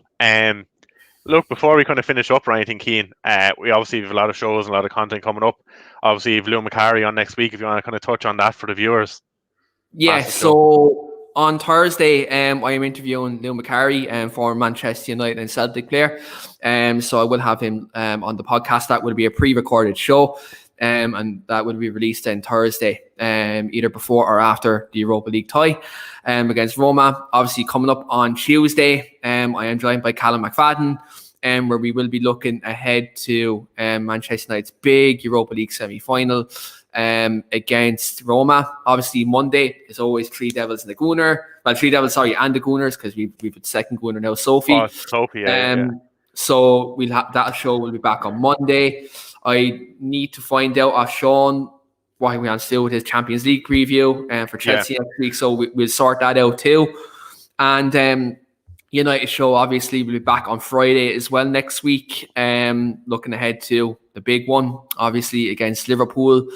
Look, before we kind of finish up or anything, Keane, we obviously have a lot of shows and a lot of content coming up. Obviously, you have Lou McCarry on next week. If you want to kind of touch on that for the viewers. Yeah. So on Thursday, I am interviewing Lou McCarry for Manchester United and Celtic player. So I will have him on the podcast. That will be a pre-recorded show. And that will be released on Thursday, either before or after the Europa League tie against Roma. Obviously, coming up on Tuesday, I am joined by Callum McFadden, where we will be looking ahead to Manchester United's big Europa League semi-final against Roma. Obviously, Monday is always Three Devils and the Gooner. Well, Three Devils, and the Gooners, because we've a second Gooner now, Sophie. Oh, Sophie, yeah. So we'll have that show will be back on Monday. I need to find out of Sean what we want to do with his Champions League preview for Chelsea next week. So we'll sort that out too. And United show obviously will be back on Friday as well next week. Looking ahead to the big one, obviously against Liverpool.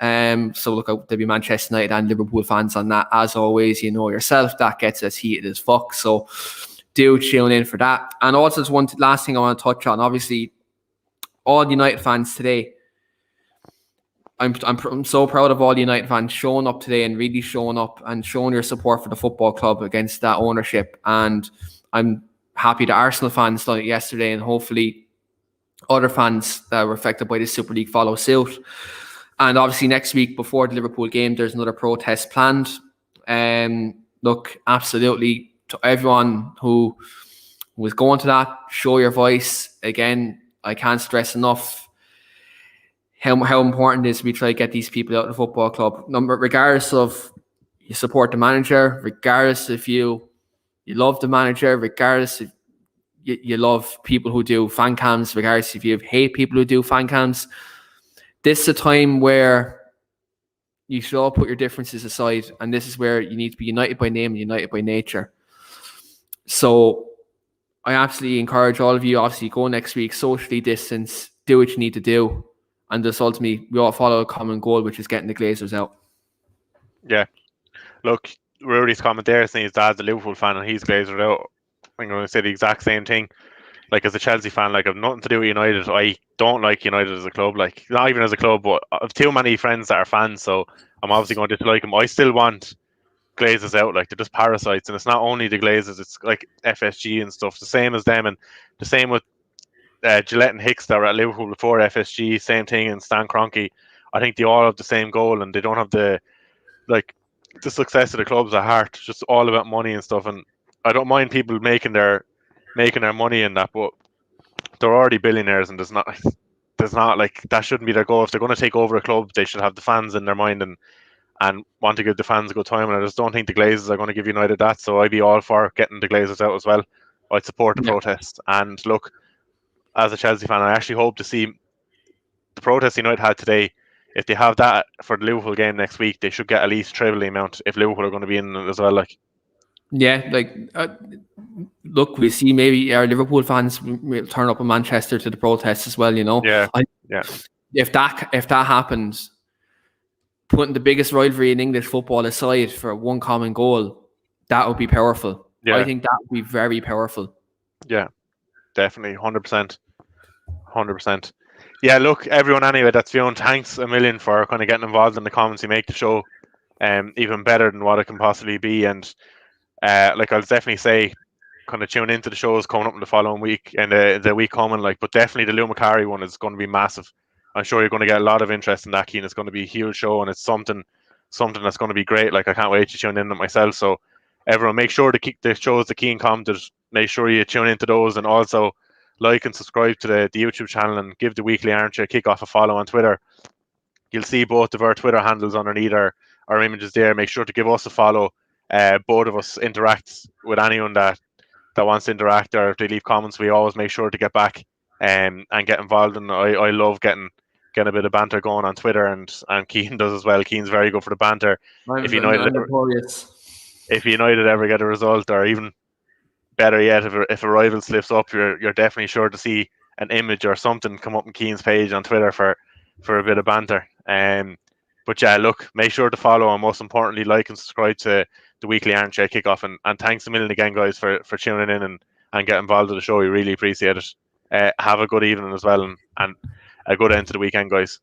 So look out, there'll be Manchester United and Liverpool fans on that. As always, you know yourself, that gets us heated as fuck. So do tune in for that. And also, there's one last thing I want to touch on. Obviously, all United fans today. I'm so proud of all United fans showing up today and really showing up and showing your support for the football club against that ownership. And I'm happy that Arsenal fans done it yesterday, and hopefully other fans that were affected by the Super League follow suit. And obviously next week before the Liverpool game, there's another protest planned. Look, absolutely to everyone who was going to that. Show your voice. Again, I can't stress enough how important it is we try to get these people out of the football club. Regardless of you support the manager, regardless if you love the manager, regardless if you love people who do fan cams, regardless if you hate people who do fan cams. This is a time where you should all put your differences aside, and this is where you need to be united by name and united by nature. So I absolutely encourage all of you, obviously, go next week, socially distance, do what you need to do, and just ultimately we all follow a common goal, which is getting the Glazers out. Yeah. Look, Rudy's comment there saying his dad's a Liverpool fan and he's Glazer out. I'm going to say the exact same thing. Like, as a Chelsea fan, like, I've nothing to do with United. I don't like United as a club. Like, not even as a club, but I've too many friends that are fans, so I'm obviously going to dislike them. I still want Glazers out. Like, they're just parasites, and it's not only the Glazers, it's like FSG and stuff. The same as them, and the same with Gillette and Hicks that were at Liverpool before FSG. Same thing, and Stan Kroenke. I think they all have the same goal, and they don't have the success of the clubs at heart. It's just all about money and stuff. And I don't mind people making their money in that, but they're already billionaires, and there's not like that shouldn't be their goal. If they're going to take over a club, they should have the fans in their mind and want to give the fans a good time. And I just don't think the Glazers are going to give United that. So I'd be all for getting the Glazers out as well. I'd support the protest. And look, as a Chelsea fan, I actually hope to see the protest United had today. If they have that for the Liverpool game next week, they should get at least triple the amount if Liverpool are going to be in it as well. Like, yeah, like look, we see maybe our Liverpool fans will turn up in Manchester to the protests as well. You know, yeah. If that happens, putting the biggest rivalry in English football aside for one common goal, that would be powerful. Yeah. I think that would be very powerful. Yeah, definitely, 100%. 100%. Yeah, look, everyone anyway that's viewing, thanks a million for kind of getting involved in the comments. You make the show even better than what it can possibly be. And like, I'll definitely say, kind of tune into the shows coming up in the following week and the week coming. Like, but definitely the Lou Macari one is going to be massive. I'm sure you're going to get a lot of interest in that, Keane. It's going to be a huge show, and it's something that's going to be great. Like, I can't wait to tune in on myself. So everyone, make sure to keep the shows the Keane commented. Make sure you tune into those, and also like and subscribe to the YouTube channel, and give the Weekly Armchair Kickoff a follow on Twitter. You'll see both of our Twitter handles underneath our images there. Make sure to give us a follow. Both of us interact with anyone that wants to interact, or if they leave comments, we always make sure to get back and get involved. And I love getting a bit of banter going on Twitter, and Keane does as well. Keane's very good for the banter. If United ever get a result, or even better yet, if a rival slips up, you're definitely sure to see an image or something come up in Keane's page on Twitter for a bit of banter. But yeah, look, make sure to follow, and most importantly, like and subscribe to the Weekly Armchair Kickoff. And thanks a million again, guys, for tuning in and getting involved with the show. We really appreciate it. Have a good evening as well, and a good end to the weekend, guys.